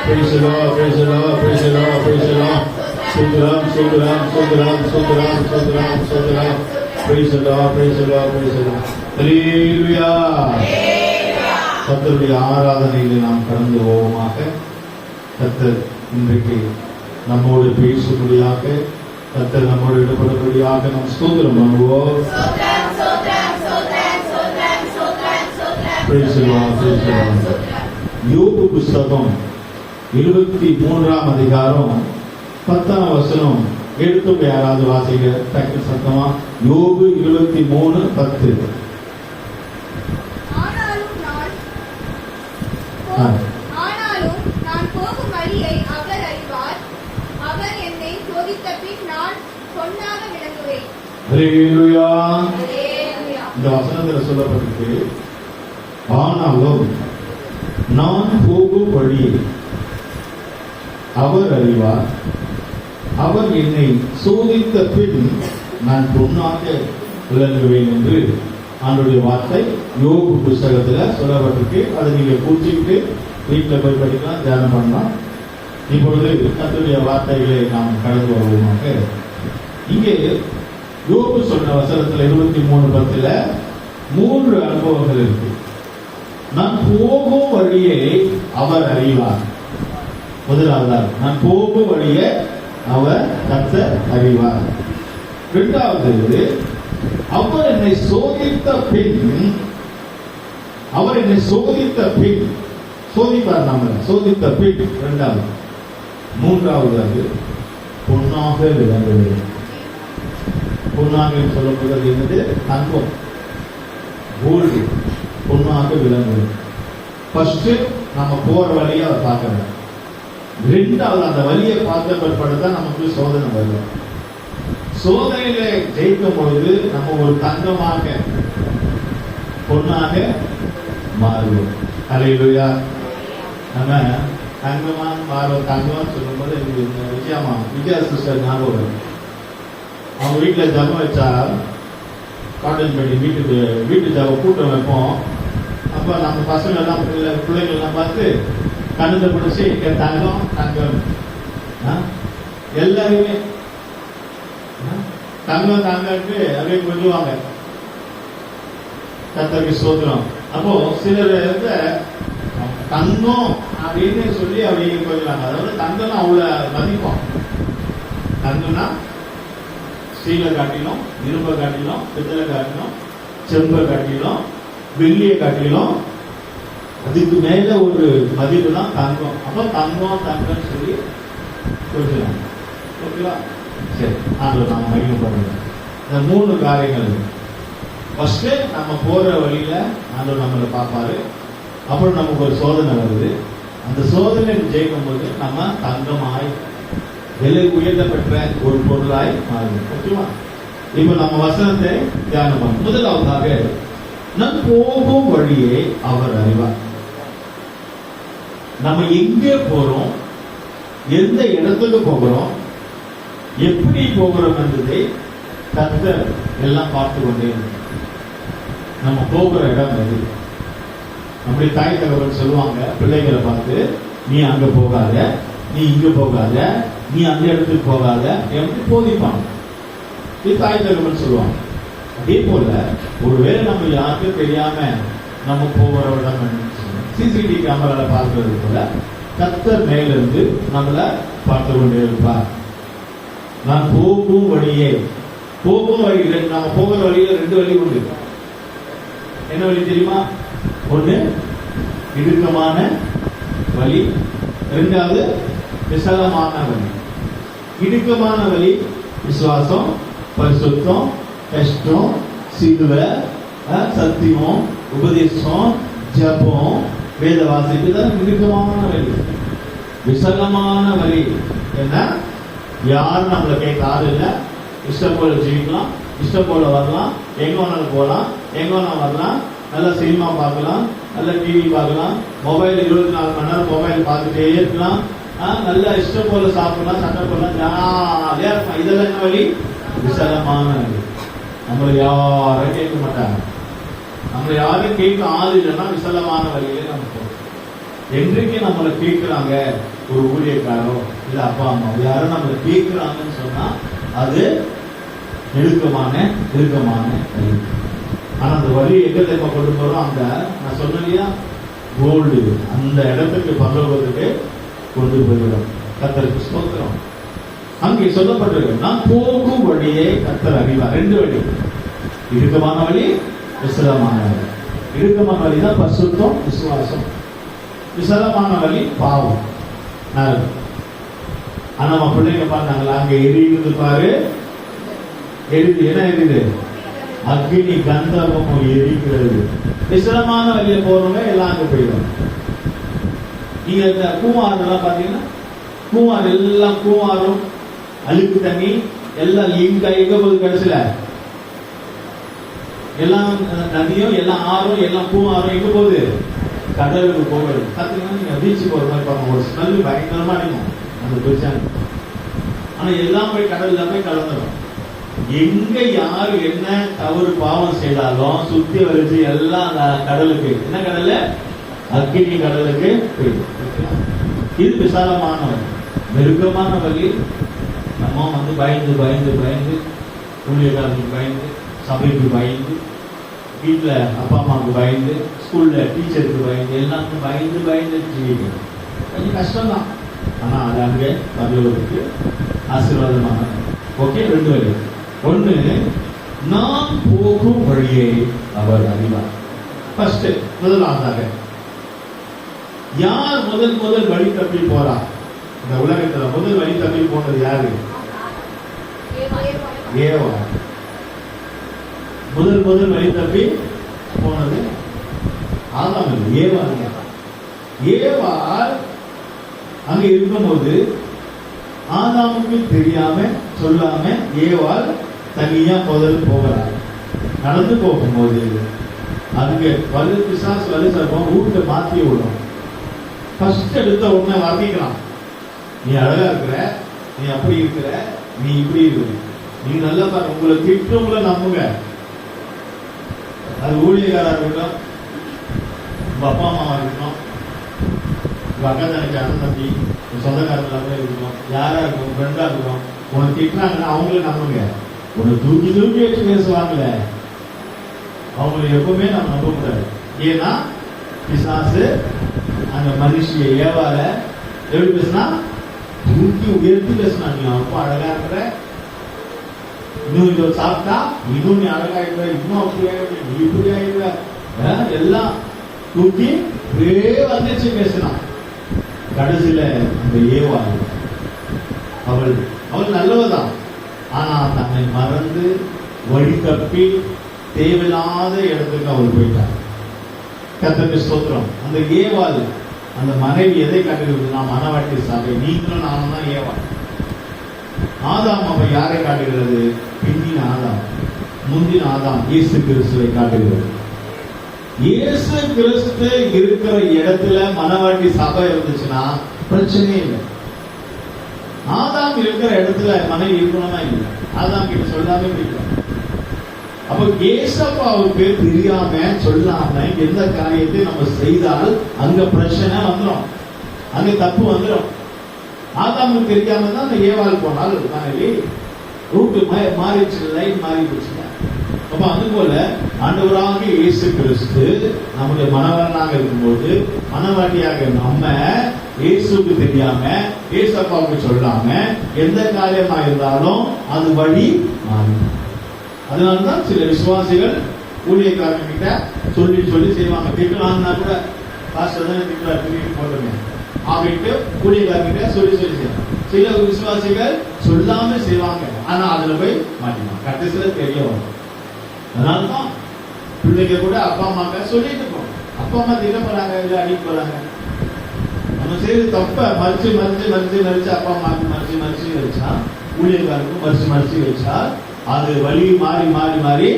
Praise the Lord, praise the Lord, praise the Lord, praise the Lord. Sundram, Sundram, Sundram, Sundram, Sundram, Sundram. Praise the Lord, praise the Lord, praise the Lord. Hallelujah. கர்த்தருடைய ஆராதனையில் நாம் கடந்து போவோமாக. கர்த்தர் இன்றைக்கு நம்மோடு பேசும்படியாக, கர்த்தர் நம்மோடு ஈடுபடும்படியாக நாம் ஸ்தோத்திரம் பண்ணுவோம். Praise the Lord, praise the Lord. யோபு புஸ்தகம் 23ஆம் அதிகாரம் 10ஆம் வசனம் எடுத்து யாராவது வாசிக்க டக்கு சத்தமா. யோபு 23:10. ஆனாலும் நான் போகும் வழியை அவர் அறிவார். அவர் என்னை சோதித்த பின் நான் பொன்னாக விளங்குவேன். ஹல்லேலூயா. இந்த வசனத்தில் சொல்லப்பட்டிருக்கு, ஆனாலும் நான் போகும் வழியை அவர் அறிவார். அவர் என்னை சோதித்த பின் நான் பொன்னாக விளங்குவேன் என்று ஆண்டவருடைய வார்த்தை யோபு புஸ்தகத்தில் சொல்லப்பட்டிருக்கு. அதை நீங்க குறிச்சிட்டு வீட்டில் போய் படிக்கலாம், தியானம் பண்ணலாம். இப்பொழுது கர்த்தருடைய வார்த்தைகளை நாம் கடந்து வருவோமாக. இங்கே யோபு சொன்ன வசனத்தில் 23:10 3 அனுபவங்கள் இருக்கு. நான் போகும் வழியை அவர் அறிவார். முதலாவதாக நான் போகும் வழியை அவர் கர்த்தர் அறிவார். இரண்டாவது, அவர் என்னை சோதித்த பின், அவர் என்னை சோதித்த பின், சோதிப்பார் நம்ம சோதித்த பின். இரண்டாவது. மூன்றாவது, பொன்னாக விளங்குவேன். பொன்னாக சொல்லப்படுவது என்னது? தங்கம், கோல்டு, பொன்னாக விளங்குவேன். ஃபர்ஸ்ட் நம்ம போற வழியை அவர் பார்க்கணும். ரெண்டாவது, அந்த வழியை பார்த்த பிற்பாடுதான் நமக்கு சோதனை வரும். சோதனையில ஜெயிக்கும் பொழுது நம்ம ஒரு தங்கமாக பொன்னாக மாறுவோம். ஹல்லேலூயா. நம்ம தங்கமாக மாறுவோம். தங்கம் சொல்லும் போது விஜயா சிஸ்டர் ஞாபகம். அவங்க வீட்டில் ஜபம் வச்சா, காலேஜ் பண்ணி வீட்டு ஜபம் கூட்டம் வைப்போம். அப்போ நம்ம பசங்க எல்லாம் பிள்ளைங்கள்லாம் பார்த்து கண்ணத்தை பிடிச்சி தங்கம் தங்கம் எல்லாருமே தங்கம் தங்கட்டு அப்படியே கொஞ்சுவாங்க. கர்த்தருக்கு ஸ்தோத்திரம். அப்போ சிலர் தங்கம் அப்படின்னு சொல்லி அப்படியே கொஞ்சுவாங்க. அதாவது தங்கம் அவ்வளவு மதிப்போம். தங்கம்னா ஸ்டீலை காட்டிலும், இரும்பை காட்டிலும், பித்தளை காட்டிலும், செம்பை காட்டிலும், வெள்ளியை காட்டிலும் அதுக்கு மேல ஒரு மதிப்பு தான் தங்கம். அப்ப தங்கம் தங்கம் சொல்லி சொல்லுவாங்க. ஓகேவா? சரி, அதை நாம மையம் பண்ணுவோம். இந்த 3 காரியங்கள். ஃபர்ஸ்ட் நம்ம போற வழியில ஆண்டவர் நம்மளை பார்ப்பாரு. அப்புறம் நமக்கு ஒரு சோதனை வருது. அந்த சோதனை ஜெயிக்கும் போது நம்ம தங்கமாய் விலை உயர்த்தப்பட்ட ஒரு பொருளாய் மாறும். ஓகேவா? இப்ப நம்ம வசனத்தை தியானம் பண்ணும். முதலாவதாக, நம் போகும் வழியை அவர் அறிவார். நம்ம எங்கே போறோம், எந்த இடத்துக்கு போகிறோம், எப்படி போகிறோம் என்பதை கர்த்தர் எல்லாம் பார்த்து கொண்டே நம்ம போகிற இடம் அது. நம்முடைய தாய் தகவல் சொல்லுவாங்க பிள்ளைகளை பார்த்து, நீ அங்க போகாத, நீ இங்க போகாத, நீ அந்த இடத்துக்கு போகாத என்று போதிப்பாங்க. இது தாய் தகவல் சொல்லுவாங்க. அதே போல ஒருவேளை நம்ம யாருக்கும் தெரியாம நம்ம போகிற இடம் சிசிடிவி கேமரால பார்க்கிறது போல கர்த்தர் மேலிருந்து நம்மள பார்த்து கொண்டே இருப்பார். நான் போகும் வழியே, போகும் வழியில நம்ம போகிற வழியில 2 வழி உண்டு. என்ன வழி தெரியுமா? ஒண்ணு இடுக்கமான வழி, இரண்டாவது விசாலமான வழி. இடுக்கமான வழி விசுவாசம், பரிசுத்தம், கஷ்டம், சிலுவை, சத்தியம், உபதேசம், ஜபம், வேத வாசிப்பு தான் இடுக்கமான வழி. விசாலமான வழி என்ன? யாரும் நம்மளை கேட்க ஆள் இல்லை. இஷ்டம் போல ஜீவிக்கலாம், இஷ்டம் போல வரலாம், எங்க வேணாலும் போகலாம், எங்க வேணாலும் வரலாம். நல்ல சினிமா பார்க்கலாம், நல்ல டிவி பார்க்கலாம், மொபைல் 24 மணி நேரம் மொபைல் பார்த்துட்டே இருக்கலாம். நல்ல இஷ்டம் போல சாப்பிடலாம், சட்டம் போடலாம், ஜாலியா இருக்கலாம். இதெல்லாம் என்ன வழி? விசாலமான வழி. நம்மளை யாரும் கேட்க மாட்டாங்க. நம்மளை யாரும் கேட்க ஆள் இல்லைன்னா விசாலமான வழியிலே நம்ம போகிறோம். என்றைக்கு நம்மளை கேட்கிறாங்க, ஒரு ஊழியக்காரோ இல்ல அப்பா அம்மா யாரும் நம்மளை கேட்கிறாங்கன்னு சொன்னா அது நெருக்கமான வழி. ஆனா அந்த வழி எங்க தெரியுமா கொண்டு போறோம்? அந்த நான் சொன்னேன் இல்லையா, கோல்டு, அந்த இடத்துக்கு பரலோகத்துக்கு கொண்டு போயிடும். கர்த்தருக்கு ஸ்தோத்திரம். அங்கே சொல்லப்பட்டிருக்கு, நான் போகும் வழியை கர்த்தர் அறிவார். 2 வழி, இறுக்கமான வழி, விசாலமான வழி. இறுக்கமான வழி தான் பரிசுத்தம், விசுவாசம். விசாலமான வழி பாவம், நரகம். ஆனா நம்ம பிள்ளைங்க பார்த்தாங்களா, அங்க எரியுது பாரு, எரியுது. என்ன எரியுது? அக்னி கந்தமும் எரிக்கிறது. விசாலமான வழியில போறவங்க எல்லாம் அங்க போயிடும். நீங்க இந்த கூவாரெல்லாம் பாத்தீங்கன்னா, கூவார் எல்லாம் கூவாரும் அழுக்கு தண்ணி எல்லாம் எங்க போகுது? கடைசியில எல்லாம் நதியும் எல்லாம் ஆறும் எல்லாம் கூவாரும் எங்க போகுது? கடலுக்கு போகுது. பாத்தீங்கன்னா நீங்க பீச்சுக்கு போற மாதிரி பாருங்க, ஒரு ஸ்மெல் பயங்கரமா அடிக்கும் அந்த பீச்சாங்க. ஆனா எல்லாம் போய் கடல்ல போய் கலந்துடும். எங்க யாரு என்ன தவறு பாவம் செய்தாலும் சுத்தி வரிச்சு எல்லாம் அந்த கடலுக்கு, என்ன கடல்ல? அக்னி கடலுக்கு போயிடும். இது விசாலமான வழி. நெருக்கமான வழி நம்ம பயந்து பயந்து பயந்து, ஊழியர்களுக்கு பயந்து, சபைக்கு பயந்து, வீட்டுல அப்பா அம்மாவுக்கு பயந்து, ஸ்கூல்ல டீச்சருக்கு பயந்து, எல்லாருக்கும் பயந்து பயந்து ஜீவிக்கணும். கொஞ்சம் கஷ்டம்தான். ஆனா அது அங்கே பரலோகத்துக்கு ஆசீர்வாதமான. ஓகே, 2 வழி. ஒண்ணு, நான் போகும் வழியை அவர் அறிவார். ஃபர்ஸ்ட், முதலாவதாக யார் முதல் வழி தப்பி போறா? இந்த உலகத்துல முதல் வழி தப்பி போனது யாரு? ஏவா. முதல் வழி தப்பி போனது ஆதாம் இல்லை, ஏவா. ஏவா அங்க இருக்கும்போது ஆதாமுக்கு தெரியாம சொல்லாம ஏவாள் தனியா முதல் போகிறார். நடந்து போகும்போது அதுக்கு வலு பிசாசு வலு சர்ப்பம் ரூட்டை மாத்தி விடும். ஃபர்ஸ்ட் எடுத்த உடனே வர்ணிக்கலாம், நீ அழகா இருக்கிற, நீ அப்படி இருக்கிற, நீ இப்படி இருக்கிற, நீ நல்லா பாரு. உங்களை திட்டவங்களை நம்புங்க. அது ஊழியக்காரா இருக்கட்டும், உங்க அப்பா அம்மாவா இருக்கணும், உங்க அக்கா தனக்கு அண்ணன் தம்பி, சொந்தக்காரங்களா இருக்கணும், யாரா இருக்கும், ஃப்ரெண்டா இருக்கணும், உனக்கு திட்டுறாங்கன்னா அவங்கள நம்புங்க. உனக்கு தூக்கி வச்சு பேசுவாங்கல்ல, அவங்களை எப்பவுமே நம்ம நம்ப கூடாது. ஏன்னா பிசாசு அந்த மனுஷிய ஏவால எப்படி பேசினா, தூக்கி உயர்த்தி பேசினா, நீ அப்பா அழகா இருக்கிற, இன்னும் இதை சாப்பிட்டா இன்னும் நீ அழகாயிடுவ, இன்னும் அப்படி ஆயிடுவ, நீ இப்படி ஆயிடுவ, எல்லாம் தூக்கி வந்துச்சு பேசினான். கடைசியில அந்த ஏவாள் அவள் நல்லவதான், ஆனா தன்னை மறந்து வழி தப்பி தேவையில்லாத இடத்துக்கு அவள் போயிட்டார். கர்த்தருக்கு ஸ்தோத்திரம். அந்த ஏவாள் அந்த மனைவி எதை காட்டுகிறது? நான் மனவாட்டி சபை, நீங்களும் நானும் தான் ஏவாள். ஆதாம் அவ யாரை காட்டுகிறது? பிந்தின ஆதாம், முந்தின ஆதாம் இயேசு கிறிஸ்துவை காட்டுகிறது. இயேசு கிறிஸ்து இருக்கிற இடத்துல மனவாட்டி சபை இருந்துச்சுன்னா பிரச்சனையே இல்லை. ஆதாம் இருக்கிற இடத்துல மனைவி இருக்கணும்னா இல்லை. ஆதாம் கிட்ட சொல்லாம போயிட்டான். அப்ப ஏசப்பாவுக்கு தெரியாம சொல்லாம எந்த காரியத்தை நம்ம செய்தால் அங்க பிரச்சனை வந்துடும், அங்க தப்பு வந்துடும். ஆதாமுக்கு தெரியாம தான் அந்த ஏவாள் போனால் மனைவி ரூட்டு மாறிடுச்சு, லைன் மாறி போச்சுங்க. அப்ப அது போல ஆண்டவராக இயேசு கிறிஸ்து நம்முடைய மனவரனாக இருக்கும்போது மனவாட்டியாக நம்ம இயேசுக்கு தெரியாம ஏசப்பாவுக்கு சொல்லாம எந்த காரியமா இருந்தாலும் அது வழி மாறி. அதனால்தான் சில விசுவாசிகள் ஊழியக்காரங்க கிட்ட சொல்லி சொல்லி செய்வாங்க. திட்டுவாங்கன்னா கூட பாஸ்டர் தான் திட்டுவார், திட்டு போட்டுமே அப்படின்ட்டு ஊழியக்காரங்கிட்ட சொல்லி சொல்லி செய்வாங்க. சில விசுவாசிகள் சொல்லாம செய்வாங்க, ஆனா அதுல போய் மாட்டினாங்க. கடைசியில தெரிய வரும். அதனால்தான் பிள்ளைங்க கூட அப்பா அம்மாக்க சொல்லிட்டு போகும். அப்பா அம்மா திட்ட போறாங்க, இல்ல அடிக்க போறாங்க. நம்ம செய்து தப்ப மறிச்சு மறிச்சு மறிச்சு மறிச்சு அப்பா அம்மாவுக்கு மறிச்சு மறிச்சு வச்சா, ஊழியக்காரருக்கு மறிச்சு மறிச்சு வச்சா அது வழி மாறி மாறி மாறி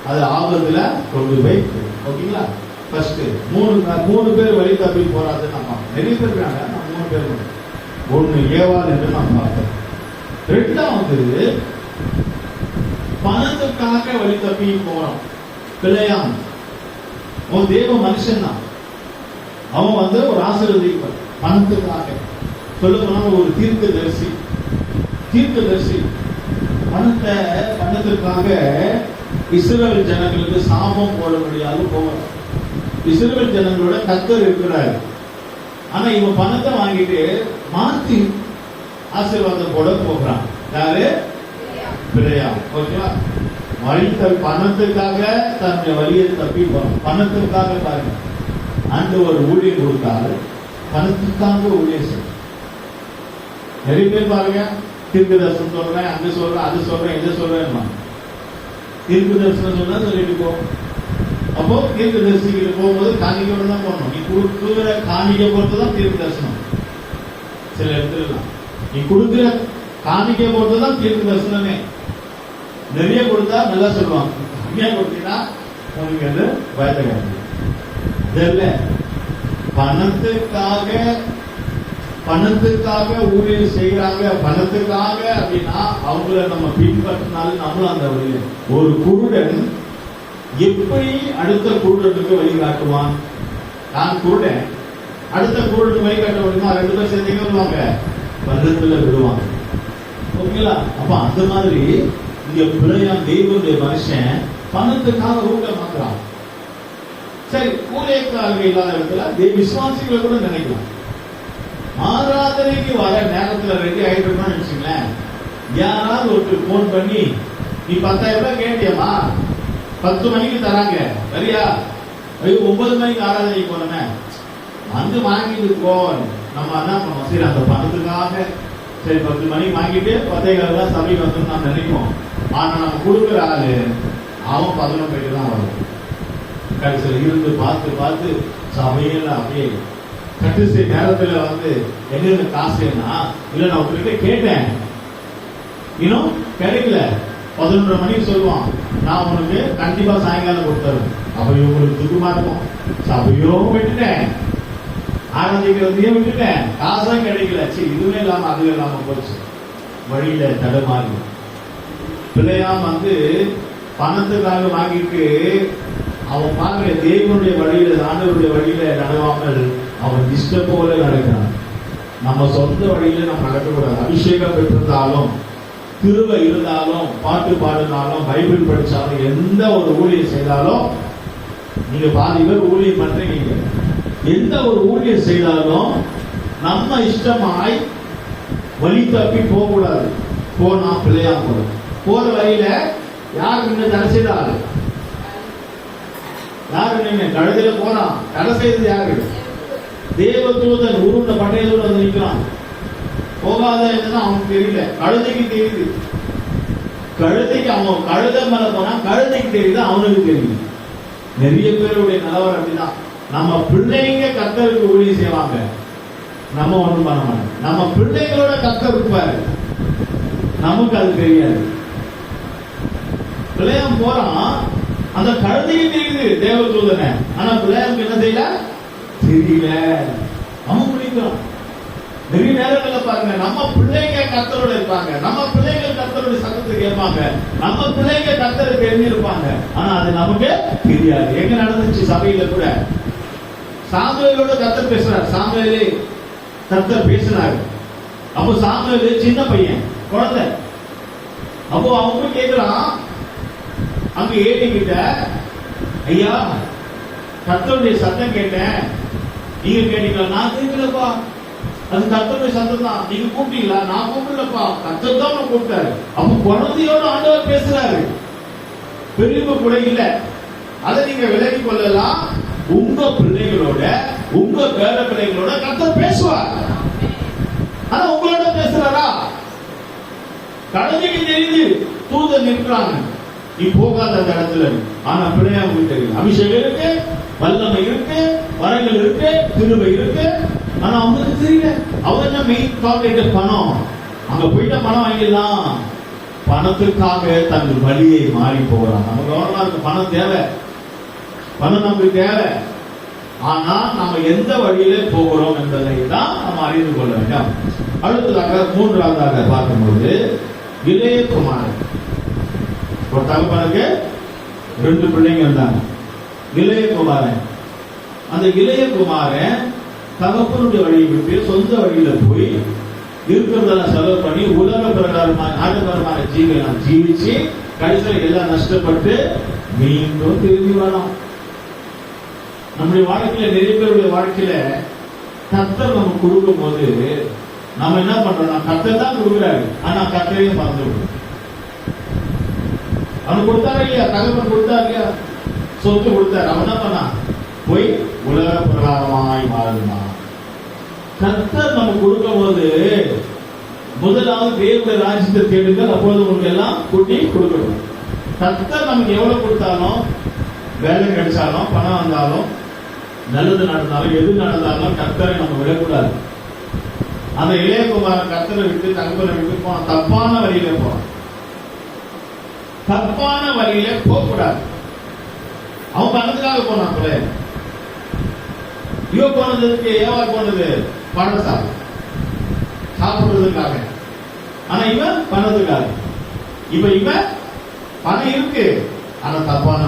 அது ஆபத்துல கொண்டு போய். ஓகேங்களா? ஃபர்ஸ்ட் மூணு பேர் வழி தப்பி போறாது நம்ம நிறைய பேர் இருக்காங்க. 3 பேர், ஒண்ணு ஏவாள் என்று நாம் பார்த்தோம். 2வது பணத்துக்காக வழி தப்பி போறோம். பிள்ளையாம் ஒரு தேவ மனுஷன் தான், அவன் வந்து ஒரு ஆசீர்வதிப்பான் பணத்துக்காக. சொல்ல போனா ஒரு தீர்க்கதரிசி பணத்திற்காக இஸ்ரவேல் ஜனங்களுக்கு சாபம் போட முடியாது போவார். இஸ்ரவேல் ஜனங்களோட கர்த்தர் இருக்கிறார். ஆனா இவன் பணத்தை வாங்கிட்டு மாத்தி ஆசீர்வாதம் போட போகிறான். யாரு? பிழையாம். ஓகேவா? பணத்துக்காக தன்னுடைய வழியை தப்பி பணத்துக்காக பாருங்க. அந்த ஒரு ஊழியம் கொடுத்தாரு, பணத்துக்காக ஊழியம் செய்ய. நிறைய பேர் பாருங்க, தீர்க்க தரிசனம் சொல்றேன், அங்க சொல்றேன், அது சொல்றேன், இதை சொல்றேன். தீர்க்க தரிசனம் சொன்னா சொல்லிட்டு போ. அப்போ தீர்க்க தரிசிக்கிட்டு போகும்போது காணிக்கையோட தான் போகணும். நீ கொடுக்குற காணிக்கை பொறுத்துதான் தீர்க்க தரிசனம். சில இடத்துல நீ கொடுக்குற காணிக்கை பொறுத்துதான் தீர்க்க தரிசனமே. நிறைய கொடுத்தா நல்லா சொல்லுவாங்க, கம்மியா கொடுத்தீங்கன்னா உங்களுக்கு வந்து பயத்தகாது. பணத்துக்காக ஊழியர் செய்யறாங்க, பணத்துக்காக அப்படின்னா அவங்கள நம்ம பின்பற்றினாலும் நம்மளும் அந்த வழியில. ஒரு குருடன் எப்படி அடுத்த குருடனுக்கு வழிகாட்டுவான்? நான் குருடன், அடுத்த குருடனுக்கு வழிகாட்ட முடியுமா? 2 பேர் சேர்ந்து வருவாங்க, பள்ளத்துல விடுவாங்க. ஓகேங்களா? அப்ப அந்த மாதிரி இங்க பிழையாம் தெய்வனுடைய மனுஷன் பணத்துக்காக ரூட்டை மாத்துறான். சரி, ஊழியக்காரங்க இல்லாத இடத்துல விசுவாசிகளை கூட நினைக்கலாம். ஆராதனைக்கு வர நேரத்துல ரெடி ஆயிட்டோம்னு நினைச்சுங்களேன். யாராவது ஒருத்தர் போன் பண்ணி, நீ 10,000 ரூபாய் கேட்டியம்மா, 10 மணிக்கு தராங்க சரியா? 9 மணிக்கு ஆராதனைக்கு போனோமே வந்து வாங்கிட்டு போ. நம்ம என்ன பண்ணுவோம்? சரி, அந்த பணத்துக்காக சரி 10 மணிக்கு வாங்கிட்டு 10:15 சபைக்கு வந்து நான் நினைப்போம். ஆனா நம்ம கொடுக்குற ஆளு அவன் 11 மணிக்கு தான் வரும். கடைசியில் இருந்து பார்த்து சபையில அப்படியே கடைசி நேரத்துல வந்து என்ன காசுன்னா, இல்ல நான் உங்ககிட்ட கேட்டேன், இன்னும் கிடைக்கல. 11:30 மணிக்கு சொல்லுவான், நான் உனக்கு கண்டிப்பா சாயங்காலம் கொடுத்துறேன். அப்ப இவங்களுக்கு துக்கமா இருக்கும். சபையோ விட்டுட்டேன், ஆராதிக்கிறதையும் விட்டுட்டேன், காசும் கிடைக்கல. சரி, இதுவே இல்லாம அதுவே இல்லாம போச்சு. வழியில தடுமாறி பிள்ளையாம் வந்து பணத்துக்காக வாங்கிட்டு அவன் பாக்குற தேவனுடைய வழியில, ஆண்டவருடைய வழியில நடவாமல் அவன் இஷ்டம் போல நடக்கிறான். நம்ம சொந்த வழியில நம்ம நடக்கக்கூடாது. அபிஷேகம் பெற்றிருந்தாலும், கிருபை இருந்தாலும், பாட்டு பாடினாலும், பைபிள் படிச்சாலும், எந்த ஒரு ஊழியம் செய்தாலும், நீங்க பாதி பேர் ஊழியம் பண்றீங்க, எந்த ஒரு ஊழியம் செய்தாலும் நம்ம இஷ்டமாய் வழி தப்பி போக கூடாது. போனா பிள்ளையா போடும். போற வழியில யார் முன்ன தடை செய்தாரு? யாரு நின்று கழுதையில போறான்? தடை செய்தது யாரு? தேவதூதன் உருண்ட பட்டையோடு வந்து நிற்கிறான். போகாத என்னதான் அவனுக்கு தெரியல, கழுதைக்கு தெரியுது. கழுதைக்கு அவன் கழுதை மேல போனா கழுதைக்கு தெரியுது, அவனுக்கு தெரியுது. நிறைய பேருடைய நிலவரம் அப்படிதான். நம்ம பிள்ளைங்க கர்த்தருக்கு ஊழியம் செய்வாங்க, நம்ம ஒண்ணும் பண்ண மாட்டோம். நம்ம பிள்ளைங்களோட கர்த்தர் இருப்பாரு, நமக்கு அது தெரியாது. பிள்ளையம் போறான், அந்த கழுதைக்கு தெரியுது தேவதூதனை, ஆனா பிள்ளையாமுக்கு என்ன செய்யல தெரியல. அவன் பிடிக்கிறான். நிறைய நேரங்கள்ல பாருங்க, நம்ம பிள்ளைங்க கர்த்தரோட இருப்பாங்க, நம்ம பிள்ளைங்க கர்த்தரோட சத்தத்தை கேட்பாங்க, நம்ம பிள்ளைங்க கர்த்தருக்கு தெரிஞ்சிருப்பாங்க, ஆனா அது நமக்கு தெரியாது. எங்க நடந்துச்சு சபையில கூட, சாமுவேலோட கர்த்தர் பேசுறாரு. சாமுவேலே கர்த்தர் பேசுறாரு. அப்போ சாமுவேலு சின்ன பையன், குழந்தை. அப்போ அவங்க கேட்கிறான், அங்க ஏடி கிட்ட, ஐயா கர்த்தருடைய சத்தம் கேட்டேன், நீங்க கேட்டீங்களா? நான் கேட்கலப்பா, அது கர்த்தருடைய சத்தம் தான். நீங்க கூப்பிட்டீங்களா? நான் கூப்பிடலப்பா, கர்த்தர் தான் கூப்பிட்டாரு. அப்ப குழந்தையோட ஆண்டவர் பேசுறாரு, பெரியவங்க கூட இல்ல. அதை நீங்க விலகி கொள்ளலாம். உங்க பிள்ளைகளோட, உங்க பேர பிள்ளைகளோட கர்த்தர் பேசுவார். ஆனா உங்களோட பேசுறாரா? கழுதைக்கு தெரியுது தூதன் நிற்கிறாங்க, நீ போகாத அந்த இடத்துல. ஆனா பிள்ளையாவுக்கு தெரியும், அபிஷேகம் இருக்கு, வல்லமை இருக்கு, வரங்கள் இருக்கு, கிருபை இருக்கு, ஆனா அவங்களுக்கு தெரியல. அவங்க மெயின் டார்கெட் பணம். அங்க போயிட்ட பணம் வாங்கிடலாம். பணத்துக்காக தங்கள் வழியை மாறி போகிறான். நமக்கு கவனமா இருக்கு, பணம் தேவை, பணம் நமக்கு தேவை. ஆனா நம்ம எந்த வழியில போகிறோம் என்பதை தான் நம்ம அறிந்து கொள்ள வேண்டும். அடுத்ததாக மூன்றாவதாக பார்க்கும்போது இளைய குமாரன். ஒரு தகப்பனுக்கு 2 பிள்ளைங்க இருந்தாங்க. இளைய குமாரன் அந்த இளைய குமாரன் தகப்பனுடைய வழியை விட்டு சொந்த வழியில போய் இருக்கிறதெல்லாம் செலவு பண்ணி உலக பிரகாரமான ஆடம்பரமான ஜீவனம் ஜீவிச்சு கடைசியில் எல்லாம் நஷ்டப்பட்டு மீண்டும் திரும்பி வரலாம். நம்முடைய வாழ்க்கையில நிறைய பேருடைய வாழ்க்கையில கர்த்தர் நம்ம கொடுக்கும் போது நம்ம என்ன பண்றோம்? கர்த்தர் தான் கொடுக்குறாரு, ஆனா கர்த்தரையும் மறந்து விடுறோம். அவனுக்கு கொடுத்தாரு இல்லையா? தகவல் கொடுத்தாரு இல்லையா? சொத்து கொடுத்தாரு. அவன் என்ன பண்ணான்? போய் உலக பிரகாரமாய் மாறினான். கர்த்தர் நம்ம கொடுக்கும் போது முதலாவது தேவனுடைய ராஜ்யத்தை தேடுங்கள், அப்பொழுது உங்களுக்கு எல்லாம் கூட்டி கொடுக்கணும். கர்த்தர் நமக்கு எவ்வளவு கொடுத்தாலும், வேலை கிடைச்சாலும், பணம் வந்தாலும், நல்லது நடந்தாலும், எது நடந்தாலும் கர்த்தரை நம்ம விடக்கூடாது. அந்த இளையகுமாரன் கர்த்தரை விட்டு தகவலை விட்டு போனான், தப்பான வழியில போனான். தப்பான வழியில போகக்கூடாது. அவன் பணத்துக்காக போனான். போல இவ போனதுக்கு ஏவா போனது பணம் சாப்பிடுறதுக்காக, ஆனா இவன் பணத்துக்காக. இப்ப இவன் பணம் இருக்கு, ஆனா தப்பான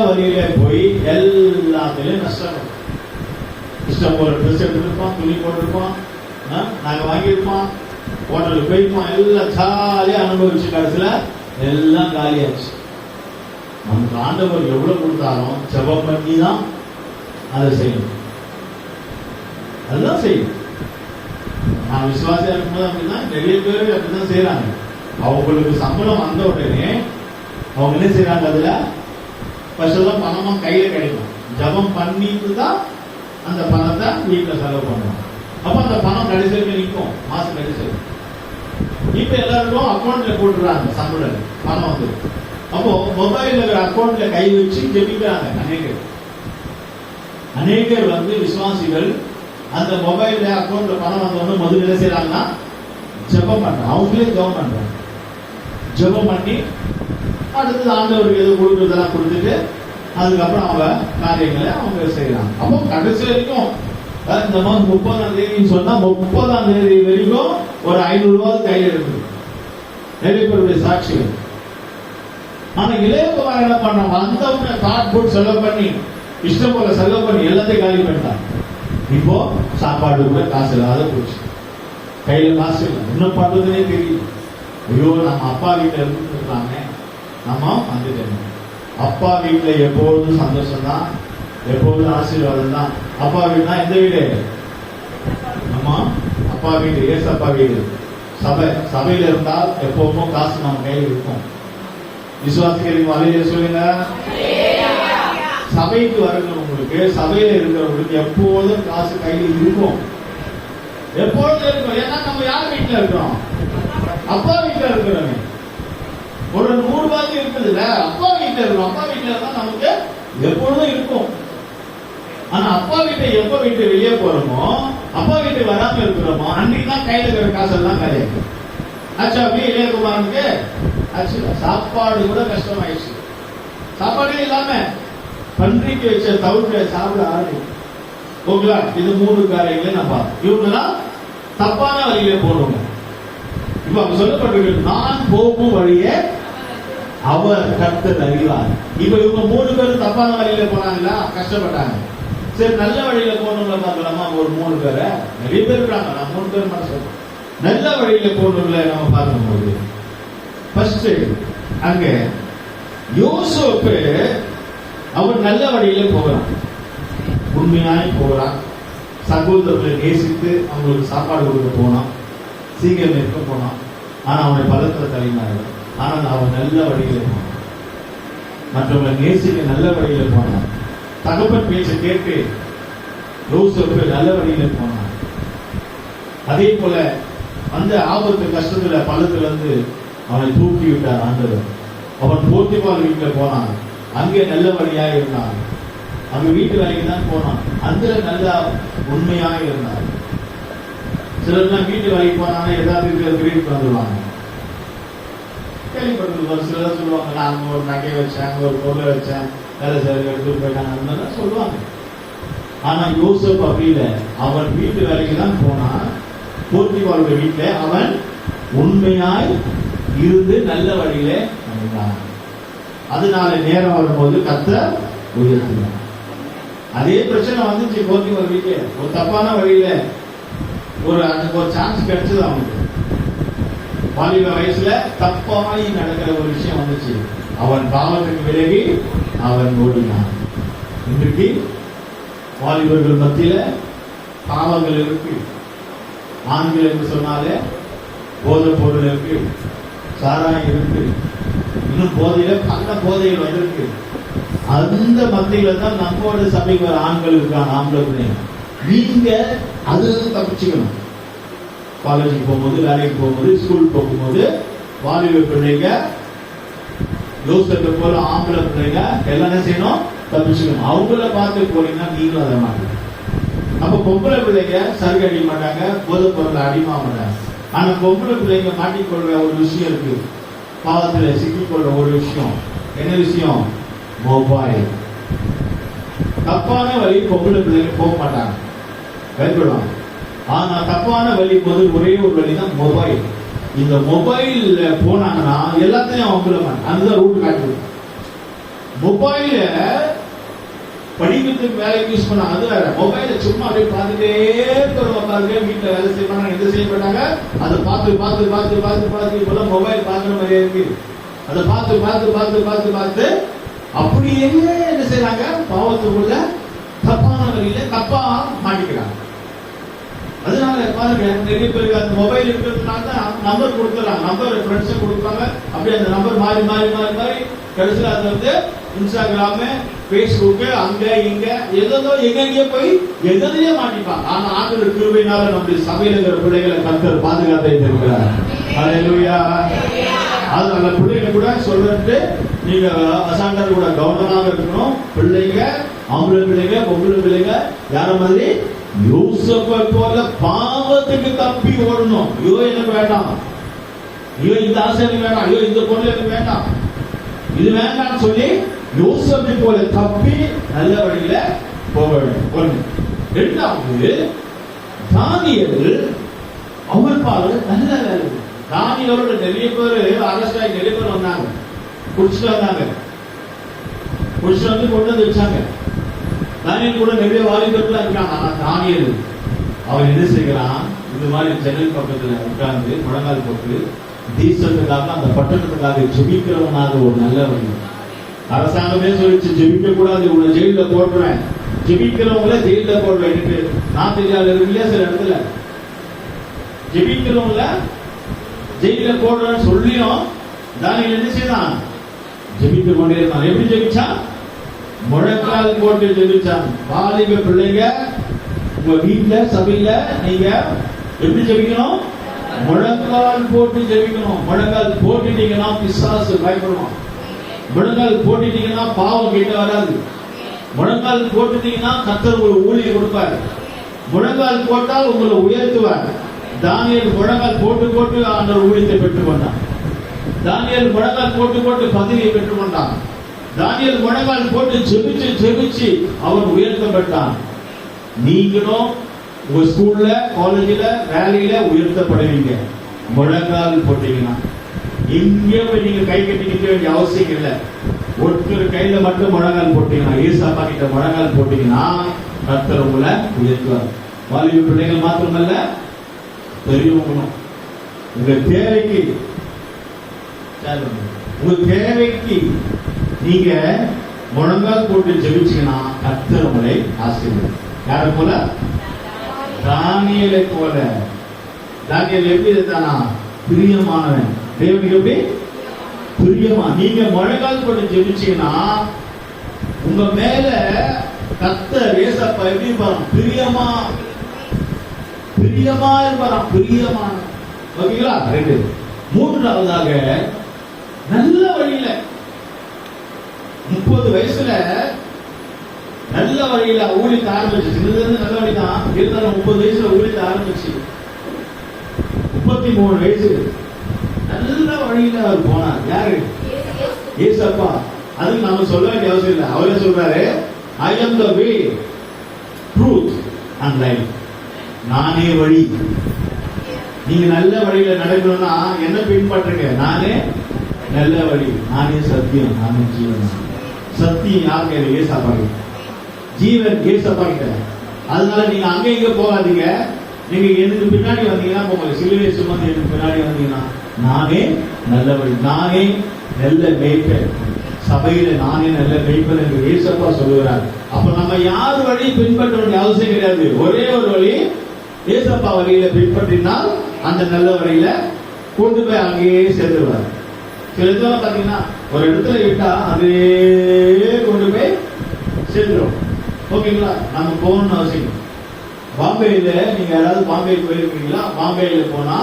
வழியில போய் எல்லாத்திலையும் நஷ்டம். இஷ்டம் போல ட்ரெஸ் எடுத்துருப்பான், துணி போட்டிருப்பான், நாங்க வாங்கியிருப்பான், ஹோட்டலுக்கு போயிருப்பான், எல்லாம் ஜாலியா அனுபவிச்சு கடைசியில எல்லாம் காலியாச்சு. நமக்கு ஆண்டவர் எவ்வளவு கொடுத்தாலும் ஜெபம் பண்ணி தான் அதை செய்யணும். அதுதான் செய்யும். நான் விசுவாசியா இருக்கும்போது அப்படிதான் நிறைய பேர் அப்படிதான் செய்யறாங்க. அவங்களுக்கு சம்பளம் வந்த உடனே அவங்க என்ன செய்யறாங்க? அதுல ஃபர்ஸ்ட் பணமா கையில கிடைக்கும். ஜபம் பண்ணிட்டு தான் அந்த பணத்தை வீட்டுல செலவு பண்ணுவாங்க. அப்ப அந்த பணம் கடைசியில் நிற்கும், மாசம் கடைசியில். இப்ப எல்லாருக்கும் அக்கௌண்ட்ல போட்டுறாங்க சம்பளம், பணம் வந்து. அப்போ மொபைல்ல அக்கௌண்ட்ல கை வச்சு ஜெபிக்கிறாங்க அநேகர் வந்து விசுவாசிகள். அந்த மொபைல்ல அக்கௌண்ட்ல பணம் வந்தவொன்னு முதல்ல என்ன செய்யறாங்கன்னா ஜெபம் பண்றாங்க. அவங்களே ஜெபம் பண்றாங்க. ஜெபம் பண்ணி அடுத்தது ஆண்டவருக்கு எது கொடுக்குறதெல்லாம் கொடுத்துட்டு அதுக்கப்புறம் அவங்க காரியங்களை அவங்க செய்யறாங்க. அப்போ கடைசி வரைக்கும் இந்த மாதம் 30ஆம் தேதின்னு சொன்னா 30ஆம் தேதி வரைக்கும் ஒரு 500 ரூபாய் கையில் இருக்குது. நிறைய பேருடைய சாட்சிகள். ஆனா இளையகுமாரன் என்ன பண்ணான்? வந்தவங்க கார்ட் போட்டு செலவு பண்ணி இஷ்டம் போல செலவு பண்ணி எல்லாத்தையும் காலி பண்ணிட்டான். இப்போ சாப்பாடு கூட காசு இல்லாத போச்சு. கையில காசு இல்லை, என்ன பண்றதுன்னே தெரியல. ஐயோ, நம்ம அப்பா வீட்டுல இருந்துருக்காங்க, நம்ம வந்துட்டோம். அப்பா வீட்டுல எப்போதும் சந்தோஷம் தான், எப்போதும் ஆசீர்வாதம் தான். அப்பா வீடுனா எந்த வீடு? நம்ம அப்பா வீடு, ஏசப்பா வீடு, சபையில இருந்தால் எப்பவுமே காசு நம்ம கையில் இருக்கும். விசுவாசிக்கிறீங்க? வலையில சொல்லுங்க. சபைக்கு வருகிறவங்களுக்கு, சபையில இருக்கிறவங்களுக்கு எப்போதும் காசு கையில் இருக்கும், எப்பொழுதும் இருக்கும். ஏன்னா நம்ம யார் வீட்டுல இருக்கிறோம்? அப்பா வீட்டுல இருக்கிறோம். ஒரு 100 ரூபாய்க்கு இருக்குதுல்ல, அப்பா வீட்டுல இருக்கும். அப்பா வீட்டுல தான் நமக்கு எப்பொழுதும் இருக்கும். ஆனா அப்பா வீட்டை எப்ப வீட்டு வெளியே போறோமோ, அப்பா வீட்டுக்கு வராம இருக்கிறோமோ, அன்னைக்கு தான் கையில இருக்கிற காசெல்லாம் கிடையாது. ஆச்சா அப்படியே இளையகுமாரனுக்கு ஆச்சு. சாப்பாடு கூட கஷ்டமாயிடுச்சு. சாப்பாடே இல்லாம பன்றிக்கு வச்ச தவிர சாப்பிட ஆரம்பிக்கும். ஓகேங்களா? இது 3 காரியங்களை நம்ம பார்த்தோம். இவங்கெல்லாம் தப்பான வழியில போடுவோம். இப்ப அவங்க சொல்லப்பட்டிருக்கு, நான் போகும் வழியே அவர் கர்த்தர் அறிவார். இப்ப இவங்க 3 பேரும் தப்பான வழியில போனாங்களா? கஷ்டப்பட்டாங்க. சரி, நல்ல வழியில போனவங்கள பார்க்கலாமா? ஒரு 3 பேரை, நிறைய பேர் இருக்காங்க, நான் 3 பேர் மட்டும் சொல்றேன். நல்ல வழியில போனவங்கள நம்ம பார்க்கும்போது ஃபர்ஸ்ட் அங்க யோசேப்பு அவர் நல்ல வழியில போகிறான், உண்மையாய் போகிறான். சகோதரர்களை நேசித்து அவங்களுக்கு சாப்பாடு கொடுக்க போனான், சீக்கிரம் நிற்க போனான். ஆனா அவனை பலத்துல தலைமாறு. ஆனா அவன் நல்ல வழியில போனான், மற்றவங்களை நேசிக்க நல்ல வழியில போனான். தகப்பன் பேச்சை கேட்டு யோசேப்பு நல்ல வழியில போனான். அதே போல அந்த ஆபத்து கஷ்டத்துல பள்ளத்துல இருந்து அவனை தூக்கி விட்டார் ஆண்டவர். அவன் போத்திபால் வீட்டுல போனான், அங்கே நல்ல வழியாக இருந்தான். அங்க வீட்டு வேலைக்கு தான் போனான், அந்த நல்லா உண்மையாக இருந்தான். சிலர்லாம் வீட்டு வேலைக்கு போனாங்க, ஏதாவது வீட்டுக்கு வந்துடுவாங்க. கேள்விப்பட்டு ஒரு சிலர் சொல்லுவாங்க, நான் அங்க ஒரு நகை வச்சேன், அங்க ஒரு பொருளை வச்சேன், வேலை செய்ய எடுத்துட்டு போயிட்டாங்க, அந்த மாதிரி சொல்லுவாங்க. ஆனா யோசேப்பு அப்படி இல்லை. அவன் வீட்டு வேலைக்கு தான் போனான். போத்திபாலுடைய வீட்டுல அவன் உண்மையாய் இருந்து நல்ல வழியில நடந்தான். அதனால நேரம் வரும்போது கர்த்தர் உயர்த்தினார். அதே பிரச்சனை வந்துச்சு போத்தி ஒரு வீட்டுல ஒரு தப்பான வழியில ஒரு சான்ஸ் கிடைச்சது அவனுக்கு. வாலிப வயசுல தப்பாய் நடக்கிற ஒரு விஷயம் வந்துச்சு. அவன் பாவத்துக்கு விலகி அவன் ஓடினான். இன்றைக்கு வாலிபர்கள் மத்தியில பாவங்கள் இருக்கு. ஆண்கள் என்று சொன்னாலே போதை பொருள் இருக்கு, சாராயம் இருக்கு, இன்னும் போதையில பல போதைகள் வந்திருக்கு. அந்த மத்தியில தான் நம்மோட சபைக்கு வர ஆண்கள் இருக்காங்க. ஆண்கள் நீங்க அது தப்பிச்சுக்கணும். காலேஜுக்கு போகும்போது, வேலைக்கு போகும்போது, ஸ்கூல் போகும்போது வாலிப பிள்ளைங்க யோசித்த போல ஆம்பளை பிள்ளைங்க எல்லாம் செய்யணும், தப்பிச்சுக்கணும். அவங்கள பார்த்து போறீங்கன்னா நீங்களும் அதை மாட்டீங்க. அப்ப பொம்பளை பிள்ளைங்க சருகு அடிக்க மாட்டாங்க, போதை பொருளை அடிமா மாட்டாங்க. ஆனா பொம்பளை பிள்ளைங்க மாட்டிக்கொள்ற ஒரு விஷயம் இருக்கு, பாவத்துல சிக்கிக்கொள்ற ஒரு விஷயம். என்ன விஷயம்? மொபைல். தப்பான வழி பொம்பளை பிள்ளைங்க போக மாட்டாங்க, பயப்படுவாங்க. ஆனா தப்பான வழி போது ஒரே ஒரு வழி தான் மொபைல். இந்த மொபைல்ல போனாங்கன்னா எல்லாத்தையும் அவங்க அதுதான் ரூட் காட்டுது. மொபைல படிக்கிறதுக்கு வேலைக்கு யூஸ் பண்ண அது வேற. மொபைல சும்மா அப்படியே பார்த்துட்டே உட்காந்து வீட்டுல வேலை செய்வாங்க, எந்த செய்யப்பட்டாங்க அதை பார்த்து பார்த்து பார்த்து பார்த்து பார்த்து இப்ப மொபைல் பார்க்குற மாதிரியே இருக்கு. அதை பார்த்து பார்த்து பார்த்து பார்த்து பார்த்து அப்படியே என்ன செய்யறாங்க? பாவத்துக்குள்ள தப்பான வழியில தப்பா மாட்டிக்கிறாங்க. அதனால பாருங்க, நிறைய பேருக்கு அந்த மொபைல் இருக்கிறதுனால தான் நம்பர் கொடுத்துறாங்க, நம்பர் ஃப்ரெண்ட்ஸ் கொடுப்பாங்க. அப்படி அந்த நம்பர் மாறி மாறி மாறி மாறி கடைசியில் அது வந்து இன்ஸ்டாகிராம், பேஸ்புக், அங்க இங்க எதோ எங்கெங்கே போய் எதிலேயே மாட்டிப்பாங்க. ஆனா ஆண்டவர் கிருபையினால நம்முடைய சபையில இருக்கிற பிள்ளைகளை கர்த்தர் பாதுகாத்து இருக்கிறார். ஹல்லேலூயா. அது அந்த பிள்ளைங்க கூட சொல்றது, நீங்க அசாண்டர் கூட கவனமாக இருக்கணும். பிள்ளைங்க ஆம்பளை பிள்ளைங்க பொம்பளை பிள்ளைங்க யார மாதிரி யோசேப்பை போல பாவத்துக்கு தப்பி ஓடணும். ஐயோ எனக்கு வேண்டாம், ஐயோ இந்த ஆசை எனக்கு வேண்டாம், ஐயோ இந்த பொருள் எனக்கு வேண்டாம், இது வேண்டாம்னு சொல்லி யோசேப்பை போல தப்பி நல்ல வழியில போக வேண்டும். ஒன்று. இரண்டாவது, தானியேல் அவர் பாரு நல்ல வேலை. தானியேலோட நிறைய பேர் அரெஸ்ட் ஆகி நிறைய பேர் வந்தாங்க, குடிச்சிட்டு வந்தாங்க, குடிச்சிட்டு வந்து கொண்டு வந்து வச்சாங்க. தானியேல் கூட நிறைய வாலிபர்கள் இருக்காங்க. ஆனா தானியேல் அவன் என்ன செய்கிறான்? இந்த மாதிரி ஜன்னல் பக்கத்துல உட்கார்ந்து முழங்கால் போட்டு தேசத்துக்காக அந்த பட்டணத்துக்காக ஜெபிக்கிறவனாக ஒரு நல்ல வழி. அரசாங்கமே சொல்லிச்சு ஜெபிக்க கூடாது, உன்னை ஜெயில போடுறேன், ஜெபிக்கிறவங்கள ஜெயில போடுறேன். எனக்கு நான் தெரியாது இல்லையா, சில இடத்துல ஜெபிக்கிறவங்கள ஜெயில போடுறேன்னு சொல்லியும் தானியேல் என்ன செய்தான்? ஜெபிக்க கொண்டே இருந்தான். எப்படி ஜெபிச்சான்? முழங்கால் போட்டு ஜெபிச்சான். வாலிப பிள்ளைங்க உங்க வீட்டுல சபையில நீங்க எப்படி ஜெபிக்கணும்? முழங்கால் போட்டு ஜெபிக்கணும். முழங்கால் போட்டுட்டீங்கன்னா பிசாசு பயப்படுவான். முழங்கால் போட்டுட்டீங்கன்னா பாவம் கிட்ட வராது. முழங்கால் போட்டுட்டீங்கன்னா கர்த்தர் ஒரு ஊழியம் கொடுப்பார். முழங்கால் போட்டால் உங்களை உயர்த்துவார். தானியேல் முழங்கால் போட்டு போட்டு ஆண்டவர் ஊழியத்தை பெற்றுக் கொண்டான். தானியேல் முழங்கால் போட்டு போட்டு பதவியை பெற்றுக் கொண்டான். தானியேல் முழங்கால் போட்டு ஜெபிச்சு ஜெபிச்சு அவன் உயர்த்தப்பட்டான். நீங்களும் உங்க ஸ்கூல்ல, காலேஜ்ல, வேலையில உயர்த்தப்படுவீங்க முழங்கால் போட்டீங்கன்னா. எங்கே போய் நீங்க கை கட்டி நிற்க வேண்டிய அவசியம் இல்லை. ஒருத்தர் கையில மட்டும் முழங்கால் போட்டீங்கன்னா, ஏசப்பா கிட்ட முழங்கால் போட்டீங்கன்னா கர்த்தர் உங்களை உயர்த்துவார். வாலிப பிள்ளைகள் மாத்திரமல்ல, பெரியவங்களும் உங்க தேவைக்கு நீங்க முழங்கால் போட்டு ஜெபிச்சீங்கன்னா கர்த்தர் உங்களை ஆசீர்வதிப்பார். யாரை போல? தானியேலை போல. தானியேல் எப்படி இருந்தானா? பிரியமானவன். தேவனுக்கு எப்படி பிரியமா. நீங்க முழங்கால் போட்டு ஜெபிச்சீங்கன்னா உங்க மேல கர்த்தர் ஏசப்பா எப்படி இருப்பாராம்? பிரியமா பிரியமா இருப்பாராம். பிரியமான. ஓகேங்களா? ரெண்டு. மூன்றாவதாக, நல்ல வழியில 30 வயசுல நல்ல வழியில ஊழியத்தை ஆரம்பிச்சு. சின்னது நல்ல வழிதான் இருந்தாலும் 30 வயசுல ஊழியத்தை ஆரம்பிச்சு 33 வயசு நல்ல வழியில அவர் போனார். யாரு? ஏசப்பா. அதுக்கு நாம சொல்ல வேண்டிய அவசியம் இல்லை. அவரே சொல்றாரு, I am the way, truth and life. நானே வழி. நீங்க நல்ல வழியில நடக்கணும்னா என்ன பின்பற்றுங்க? நானே நல்ல வழி, நானே சத்தியம், நானே ஜீவன். சத்தியம் யார் கையில? ஏசப்பா. ஜீவன் ஏசப்பா கிட்ட. அதனால நீங்க அங்க இங்க போகாதீங்க. நீங்க எனக்கு பின்னாடி வந்தீங்கன்னா போங்க. சிலுவை சுமந்து எனக்கு பின்னாடி வந்தீங்கன்னா நானே நல்ல வழி, நானே நல்ல மேய்ப்பன், சபையில நானே நல்ல மேய்ப்பன் என்று ஏசப்பா சொல்லுகிறார். அப்ப நம்ம யார் வழி பின்பற்ற வேண்டிய அவசியம் கிடையாது. ஒரே ஒரு வழி, ஏசப்பா வழியில பின்பற்றினால் அந்த நல்ல வழியில கொண்டு போய் அங்கேயே சேர்த்துருவார். சில இதெல்லாம் பாத்தீங்கன்னா ஒரு இடத்துல விட்டா அதே கொண்டு போய் சேர்த்துரும். ஓகேங்களா? நம்ம போகணும்னு அவசியம். பாம்பேல நீங்க யாராவது பாம்பே போயிருக்கீங்களா? பாம்பேல போனா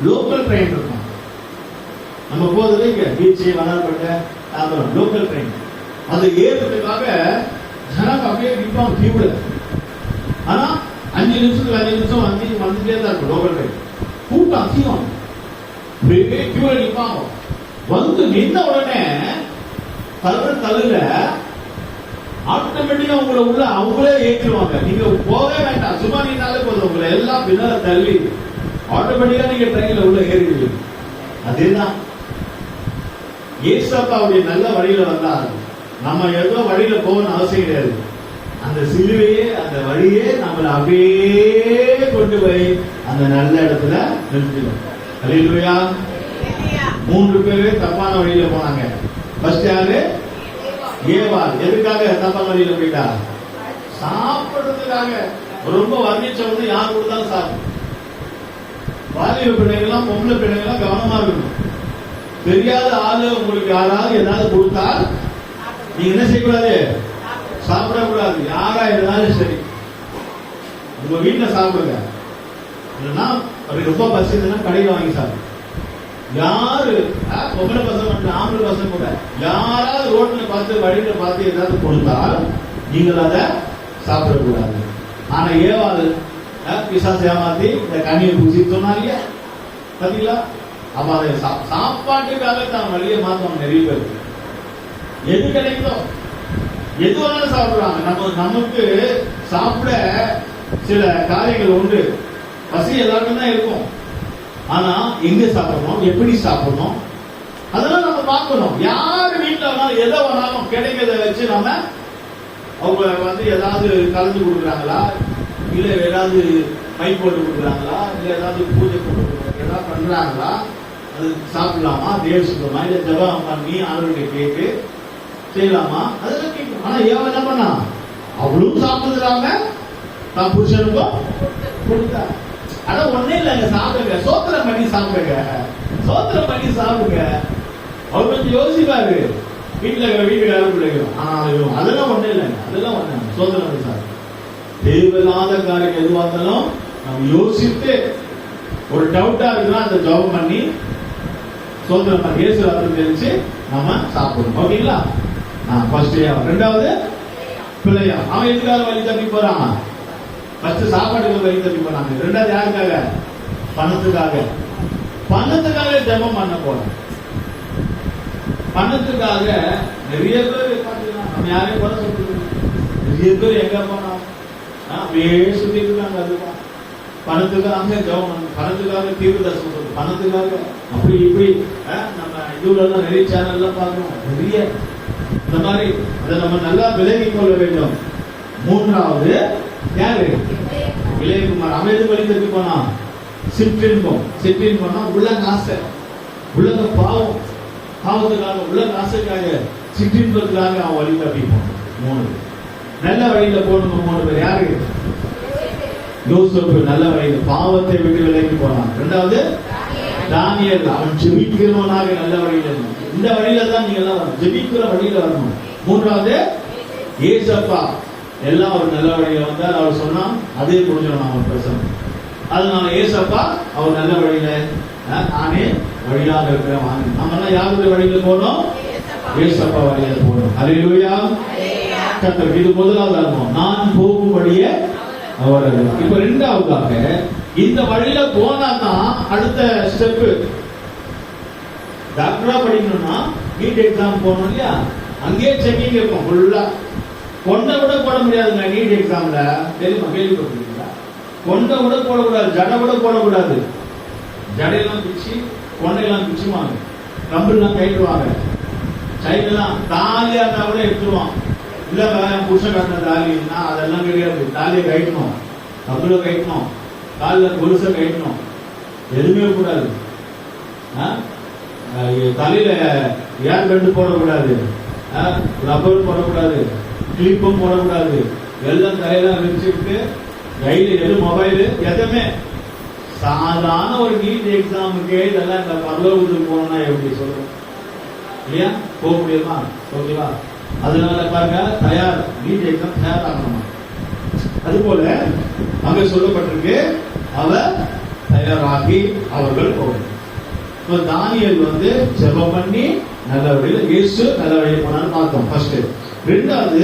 லோக்கல் ட்ரெயின் இருக்கும். நம்ம போறதுல இங்க பீச்சு, வனார்பேட்டை, அப்புறம் லோக்கல் ட்ரெயின். அது ஏறதுக்காக ஜனம் அப்படியே நிற்பாங்க கியூல. ஆனா 5 நிமிஷம் வந்துட்டே தான் இருக்கும் லோக்கல் ட்ரெயின். கூட்டம் அதிகம், கியூல நிற்பாங்க. வந்து நின்ன உடனே தள்ளுல ஆட்டோமேட்டிக்கா உங்களை உள்ள அவங்களே ஏற்றுவாங்க. நீங்க போகவே வேண்டாம், சும்மா நின்னாலே போதும். உங்களை எல்லாம் பின்னால தள்ளி ஆட்டோமேட்டிக்கா நீங்க ட்ரெயின்ல உள்ள ஏறிடுவீங்க. அதேதான் ஏசப்பாவுடைய நல்ல வழியில வந்தா நம்ம ஏதோ வழியில போகணும்னு அவசியம் கிடையாது. அந்த சிலுவையே, அந்த வழியே நம்மளை அப்படியே கொண்டு போய் அந்த நல்ல இடத்துல நிறுத்திடும். அல்லேலூயா. 3 பேரு தப்பான வழியில போனாங்க. ஃபர்ஸ்ட் யாரு? ஏவாள். எதுக்காக தப்பான வழியில போயிட்டா? சாப்பிடுறதுக்காக. ரொம்ப வர்ணிச்சவங்க யார் கொடுத்தாலும் சாப்பிடும். வாலிப பிள்ளைங்களாம், பொம்பளை பிள்ளைங்களாம் கவனமா இருக்கணும். தெரியாத ஆளு உங்களுக்கு யாராவது ஏதாவது கொடுத்தால் நீங்க என்ன செய்யக்கூடாது? சாப்பிடக்கூடாது. யாரா இருந்தாலும் சரி, உங்க வீட்டுல சாப்பிடுங்க. இல்லைன்னா ரொம்ப பசிதுன்னா கடையில் வாங்கி சாப்பிடுங்க. யாரு பொம்பளை பசங்க மட்டும், ஆம்பளை பசங்க கூட யாராவது ரோட்ல பார்த்து வழியில பார்த்து ஏதாவது கொடுத்தால் நீங்கள் அதை சாப்பிடக்கூடாது. ஆனா ஏவாள் பிசாசு ஏமாத்தி இந்த கனியை பூசி சொன்னாங்க பாத்தீங்களா? அப்ப அதை சாப்பாட்டுக்காக தான் வழியை மாத்தவங்க நிறைய பேர். எது கிடைக்குதோ எது வேணாலும் சாப்பிடுறாங்க. நமக்கு சாப்பிட சில காரியங்கள் உண்டு. பசி எல்லாருக்கும் தான் இருக்கும். ஆனா எங்க சாப்பிடணும், எப்படி சாப்பிடணும், அதெல்லாம் நம்ம பார்க்கணும். யாரு வீட்டுல வேணாலும் எதை வேணாலும் கிடைக்கிறத வச்சு நம்ம அவங்க ஏதாவது கலந்து கொடுக்குறாங்களா, இல்ல ஏதாவது மை போட்டு கொடுக்குறாங்களா, இல்ல ஏதாவது பூஜை போட்டு கொடுக்குறாங்க, ஏதாவது பண்றாங்களா, அது சாப்பிடலாமா, தேவ சுத்தமா, இல்ல ஜபம் பண்ணி ஆண்டவர்கிட்ட கேட்டு செய்யலாமா, அதெல்லாம் கேட்கும். ஆனா ஏன் என்ன பண்ணா? அவளும் சாப்பிடுறாங்க, தான் புருஷனுக்கும் கொடுத்தா. ஆனா ஒண்ணே இல்லைங்க, சாப்பிடுங்க, சோத்திரம் பண்ணி சாப்பிடுங்க, சோத்திரம் பண்ணி சாப்பிடுங்க. அவர் கொஞ்சம் யோசிப்பாரு வீட்டுக்காரர் பிள்ளைகளும். ஆனாலும் அதெல்லாம் ஒண்ணே இல்லைங்க, அதெல்லாம் ஒண்ணு சோத்திரம் பண்ணி சாப்பிடுங்க. தேவையில்லாத காரியம் எதுவாக இருந்தாலும் நம்ம யோசித்து ஒரு டவுட்டா இருக்குன்னா அந்த ஜபம் பண்ணி சோத்திரம் பண்ணி இயேசு வார்த்தை தெரிஞ்சு நம்ம சாப்பிடணும். ஓகேங்களா? ஃபர்ஸ்ட். ரெண்டாவது பிள்ளையா. அவன் எதுக்காக வழி தப்பி போறான்? ஃபர்ஸ்ட் சாப்பாட்டுக்கு வழி தப்பி போறாங்க. ரெண்டாவது யாருக்காக? பணத்துக்காக. பணத்துக்காக ஜபம் பண்ண போறோம். பணத்துக்காக நிறைய பேர் நம்ம யாரையும் குறை சொல்றது. நிறைய பேர் எங்க போனோம் அப்படியே சுத்திட்டு இருக்காங்க. அதுதான் பணத்துக்காக ஜபம் பண்ணணும், பணத்துக்காக தீர்வு தரிசனம் சொல்றது, பணத்துக்காக அப்படி இப்படி. நம்ம இதுல நிறைய சேனல்லாம் பார்க்கணும். நிறைய இந்த மாதிரி அதை நம்ம நல்லா விலகி கொள்ள வேண்டும். மூன்றாவது யாரு? இளையகுமார். அவன் எது வழி தப்பி போனா? சிற்றின்பம். சிற்றின்பம்னா உலக ஆசை, உலக பாவம், பாவத்துக்காக உலக ஆசைக்காக சிற்றின்பத்துக்காக அவன் வழி தப்பி போனான். 3 நல்ல வழியில போகணும். 3 பேர் யாரு? யோசேப்பு நல்ல வழியில பாவத்தை விட்டு விலகி போனான். ரெண்டாவது தானியேல். அவன் ஜெபிக்கிறவனாக நல்ல வழியில இருந்தான். இந்த வழியில தான் நீங்க எல்லாம் வரணும், ஜெபிக்கிற வழியில வரணும். மூன்றாவது ஏசப்பா. எல்லாம் அவர் நல்ல வழியில வந்தார். அவர் சொன்னா அதே புரிஞ்சிடும் நம்ம பிரசனம். அதனால ஏசப்பா அவர் நல்ல வழியில, நானே வழியாக இருக்கிறேன். நம்ம எல்லாம் யாருடைய வழியில போனோம்? ஏசப்பா வழியில போனோம். அல்லேலூயா. கர்த்தருக்கு இது முதலாவது அனுபவம். நான் போகும் வழியே அவர். இப்ப ரெண்டாவதாக இந்த வழியில போனா தான் அடுத்த ஸ்டெப். டாக்டரா படிக்கணும்னா நீட் எக்ஸாம் போகணும் இல்லையா? அங்கேயே செக்கிங் இருக்கும் ஃபுல்லா. கொண்டை கூட போட முடியாதுங்க நீட் எக்ஸாம்ல. தெரியுமா? கேள்விப்பட்டிருக்கீங்களா? கொண்டை கூட போடக்கூடாது, ஜடை கூட போடக்கூடாது. ஜடையெல்லாம் பிச்சு, கொண்டையெல்லாம் பிச்சுவாங்க, கம்பெல்லாம் கைட்டுவாங்க, சைடெல்லாம் தாலியா இருந்தா கூட எடுத்துருவான். இல்ல புருஷன் கட்டின தாலின்னா அதெல்லாம் கிடையாது. தாலியை கட்டணும், கபுல கட்டணும், காலில் கொலுச கட்டணும், எதுவுமே கூடாது. தலையில ஏர் பெண்டு போடக்கூடாது, ரப்பர் போடக்கூடாது, கிளிப்பும் போடக்கூடாது. எல்லாம் தலையெல்லாம் வச்சுக்கிட்டு கையில எது மொபைலு எதுவுமே. சாதாரண ஒரு நீட் எக்ஸாமுக்கு இதெல்லாம் இந்த பரலோகத்துக்கு போனா எப்படி சொல்றோம் இல்லையா? போக முடியுமா? ஓகேவா? அதனால பாருங்க, தயார், நீட் எக்ஸாம் தயாராகணுமா. அது போல அங்க சொல்லப்பட்டிருக்கு, அவர் தயாராகி அவர்கள் போகணும். தானியேல் ஜெபம் பண்ணி நல்ல வழியில, இயேசு நல்ல வழியில் போனான்னு பார்த்தோம் ஃபர்ஸ்ட். ரெண்டாவது,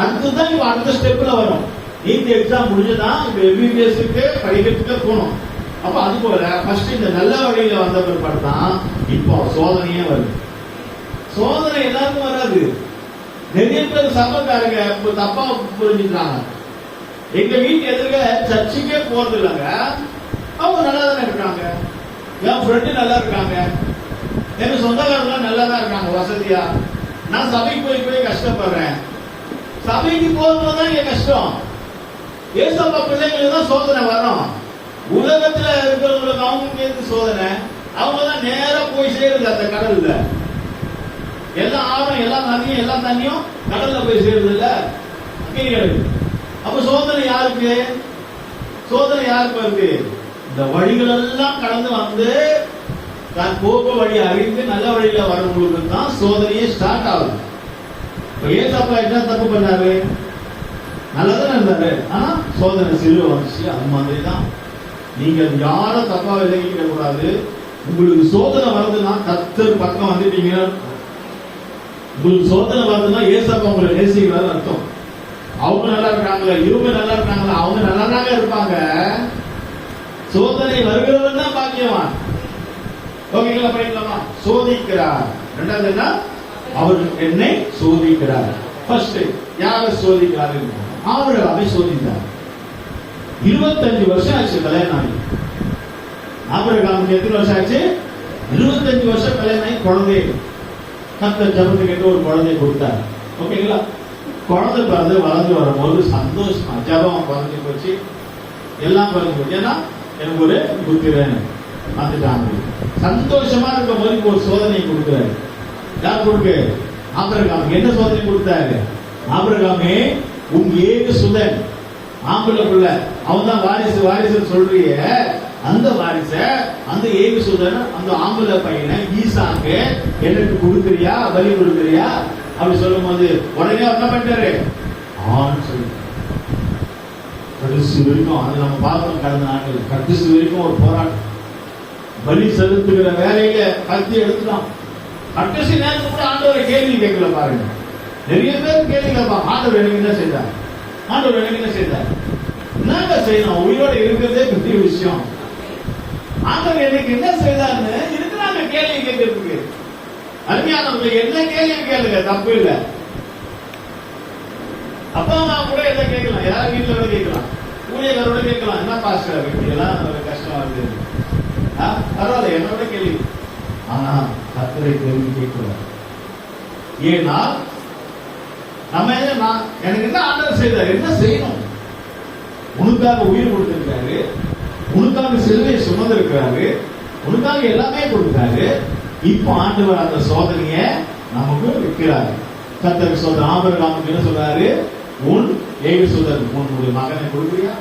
அடுத்ததான் இப்ப அடுத்த ஸ்டெப்ல வரும். நீட் எக்ஸாம் முடிஞ்சுதான் இப்ப எம்பிபிஎஸ்க்கு படிக்கிறதுக்கு போகணும். அப்ப அது போல ஃபர்ஸ்ட் இந்த நல்ல வழியில வந்த பிற்பாடு தான் இப்போ சோதனையே வருது. சோதனை எல்லாருக்கும் வராது. நிறைய பேர் சபைக்காரங்க தப்பா புரிஞ்சுக்கிறாங்க. எங்க வீட்டு எதிர்க்க சர்ச்சுக்கே போறது இல்லைங்க, அவங்க நல்லா தானே இருக்காங்க. என் ஃப்ரெண்டு நல்லா இருக்காங்க, எங்க சொந்தக்காரங்க நல்லா தான் இருக்காங்க வசதியா. நான் சபைக்கு போய் கஷ்டப்படுறேன். சபைக்கு போகும்போதுதான் இங்க கஷ்டம். ஏசப்பா பிள்ளைங்களுக்கு தான் சோதனை வரும். உலகத்துல இருக்கிறவங்களுக்கு அவங்களுக்கு எது சோதனை? அவங்க தான் நேரா போய் சேருது அந்த கடல்ல. எல்லாம் ஆறும், எல்லா தண்ணியும் கடல்ல போய் சேருது இல்ல. அப்ப சோதனை யாருக்கு? சோதனை யாருக்கு வருது? இந்த வழிகள் எல்லாம் கடந்து தான் போக வழி அறிந்து நல்ல வழியில வரவங்களுக்கு தான் சோதனையே ஸ்டார்ட் ஆகுது. ஏசப்பா என்ன தப்பு பண்ணாரு? நல்லதான் இருந்தாரு, ஆனா சோதனை சிலுவை வந்துச்சு. அது மாதிரி தான் நீங்கள் யாரும் தப்பா விலகிக்க கூடாது. உங்களுக்கு சோதனை வருதுன்னா கர்த்தர் பக்கம் வந்துட்டீங்க. உங்களுக்கு சோதனை வருதுன்னா ஏசப்பா உங்களை நேசிக்கிறாரு அர்த்தம். அவங்க நல்லா இருக்காங்களா, இவங்க நல்லா இருக்காங்களா, அவங்க நல்லா தாங்க இருப்பாங்க. சோதனை வருகிறவன் தான் பாக்கியவான். ஓகேங்களா? படிக்கலாமா? சோதிக்கிறார். ரெண்டாவது என்ன? அவர் என்னை சோதிக்கிறார். ஃபர்ஸ்ட் யாரை சோதிக்கிறாரு? ஆபிரகாமை சோதித்தார். 25 வருஷம் ஆச்சு கல்யாணம் ஆகி. ஆபிரகாமுக்கு எத்தனை வருஷம் ஆச்சு? 25 வருஷம் கல்யாணம் ஆகி குழந்தை. கர்த்தர் ஜெபத்துக்கு கேட்டு ஒரு குழந்தையை கொடுத்தார். ஓகேங்களா? குழந்தை பிறந்து வளர்ந்து வரும்போது சந்தோஷமா ஜெபம் குறைஞ்சி போச்சு, எல்லாம் குறைஞ்சி போச்சு. ஏன்னா எனக்கு ஒரு புத்திரன் வந்துட்டாங்க. சந்தோஷமா இருக்கும் போது ஒரு சோதனை கொடுக்கிறாரு. யார் கொடுக்கு? ஆபிரகாமுக்கு. என்ன சோதனை கொடுத்தாரு? ஆபிரகாமே, உன் ஏக சுதன் ஆம்பளை பிள்ளை, அவன் தான் வாரிசு சொல்றிய, அந்த வாரிச, அந்த ஏக சுதன், அந்த ஆம்பளை பையனை ஈசாக்கு எனக்கு கொடுக்குறியா, பலி கொடுக்குறியா அப்படி சொல்லும் போது உடனே என்ன பண்ணிட்டாரு? ஆண் சொல்லி கடைசி வரைக்கும், அது நம்ம பார்த்தோம் கடந்த நாட்கள், கடைசி வரைக்கும் ஒரு போராட்டம். பலி செலுத்துகிற வேலையில கத்தி எடுத்துட்டான். கடைசி நேரத்துக்கு கூட ஆண்டவரை கேள்வி கேட்கல பாருங்க. நிறைய பேர் கேள்வி கேட்பாங்க, ஆண்டவர் எனக்கு என்ன செய்தார், ஆண்டவர் எனக்கு என்ன செய்தார். என்னங்க செய்யணும்? உயிரோட இருக்கிறதே பெரிய விஷயம். ஆண்டவர் எனக்கு என்ன செய்தார்னு இருக்கிறாங்க கேள்வி கேட்கறதுக்கு. அருமையானவர்கள், என்ன கேள்வி கேளுங்க, தப்பு இல்லை. அப்பா அம்மா கூட என்ன கேட்கலாம், யாரும் வீட்டுல கூட கேட்கலாம், ஊழியர்களோட கேட்கலாம். என்ன பாஸ்டர் இப்படியெல்லாம் கஷ்டம் வருது, பரவாயில்ல என்னோட கேள்வி. ஆனா கர்த்தரை கேள்வி கேட்கலாம். ஏன்னா நம்ம எனக்கு என்ன ஆண்டவர் செய்தார், என்ன செய்யணும்? உனக்காக உயிர் கொடுத்திருக்காரு, உனக்காக சிலுவையை சுமந்திருக்கிறாரு, உனக்காக எல்லாமே கொடுத்தாரு. இப்போ ஆண்டவர் அந்த சோதனைய நமக்கு வைக்கிறாரு. கர்த்தருக்கு சோதனை. ஆபிரகாமுக்கு என்ன சொல்றாரு? உன் ஏக சுதன், உன்னுடைய மகனை கொடுக்குறியா?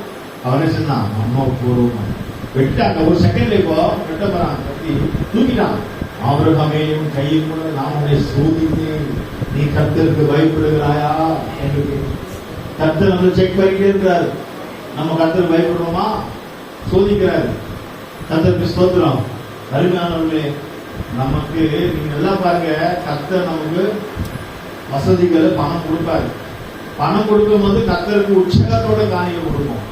அவனை சொன்னான், அம்மா பூர்வம் வெட்டாங்க. ஒரு செகண்ட்ல இப்போ வெட்ட போறான், கட்டி தூக்கிட்டான். ஆபிரகாமையும் கையில் கூட நான் உன்னை சோதித்தேன், நீ கர்த்தருக்கு பயப்படுகிறாயா என்று கர்த்தர் வந்து செக் பண்ணிட்டே இருக்கிறார். நம்ம கர்த்தருக்கு பயப்படுறோமா? சோதிக்கிறார். கர்த்தருக்கு ஸ்தோத்திரம். அருமையானவர்களே, நமக்கு நீங்க எல்லாம் பாருங்க, கர்த்தர் நமக்கு வசதிகளை பணம் கொடுப்பாரு. பணம் கொடுக்கும் போது கர்த்தருக்கு உற்சாகத்தோட காணிக்க கொடுக்கும்.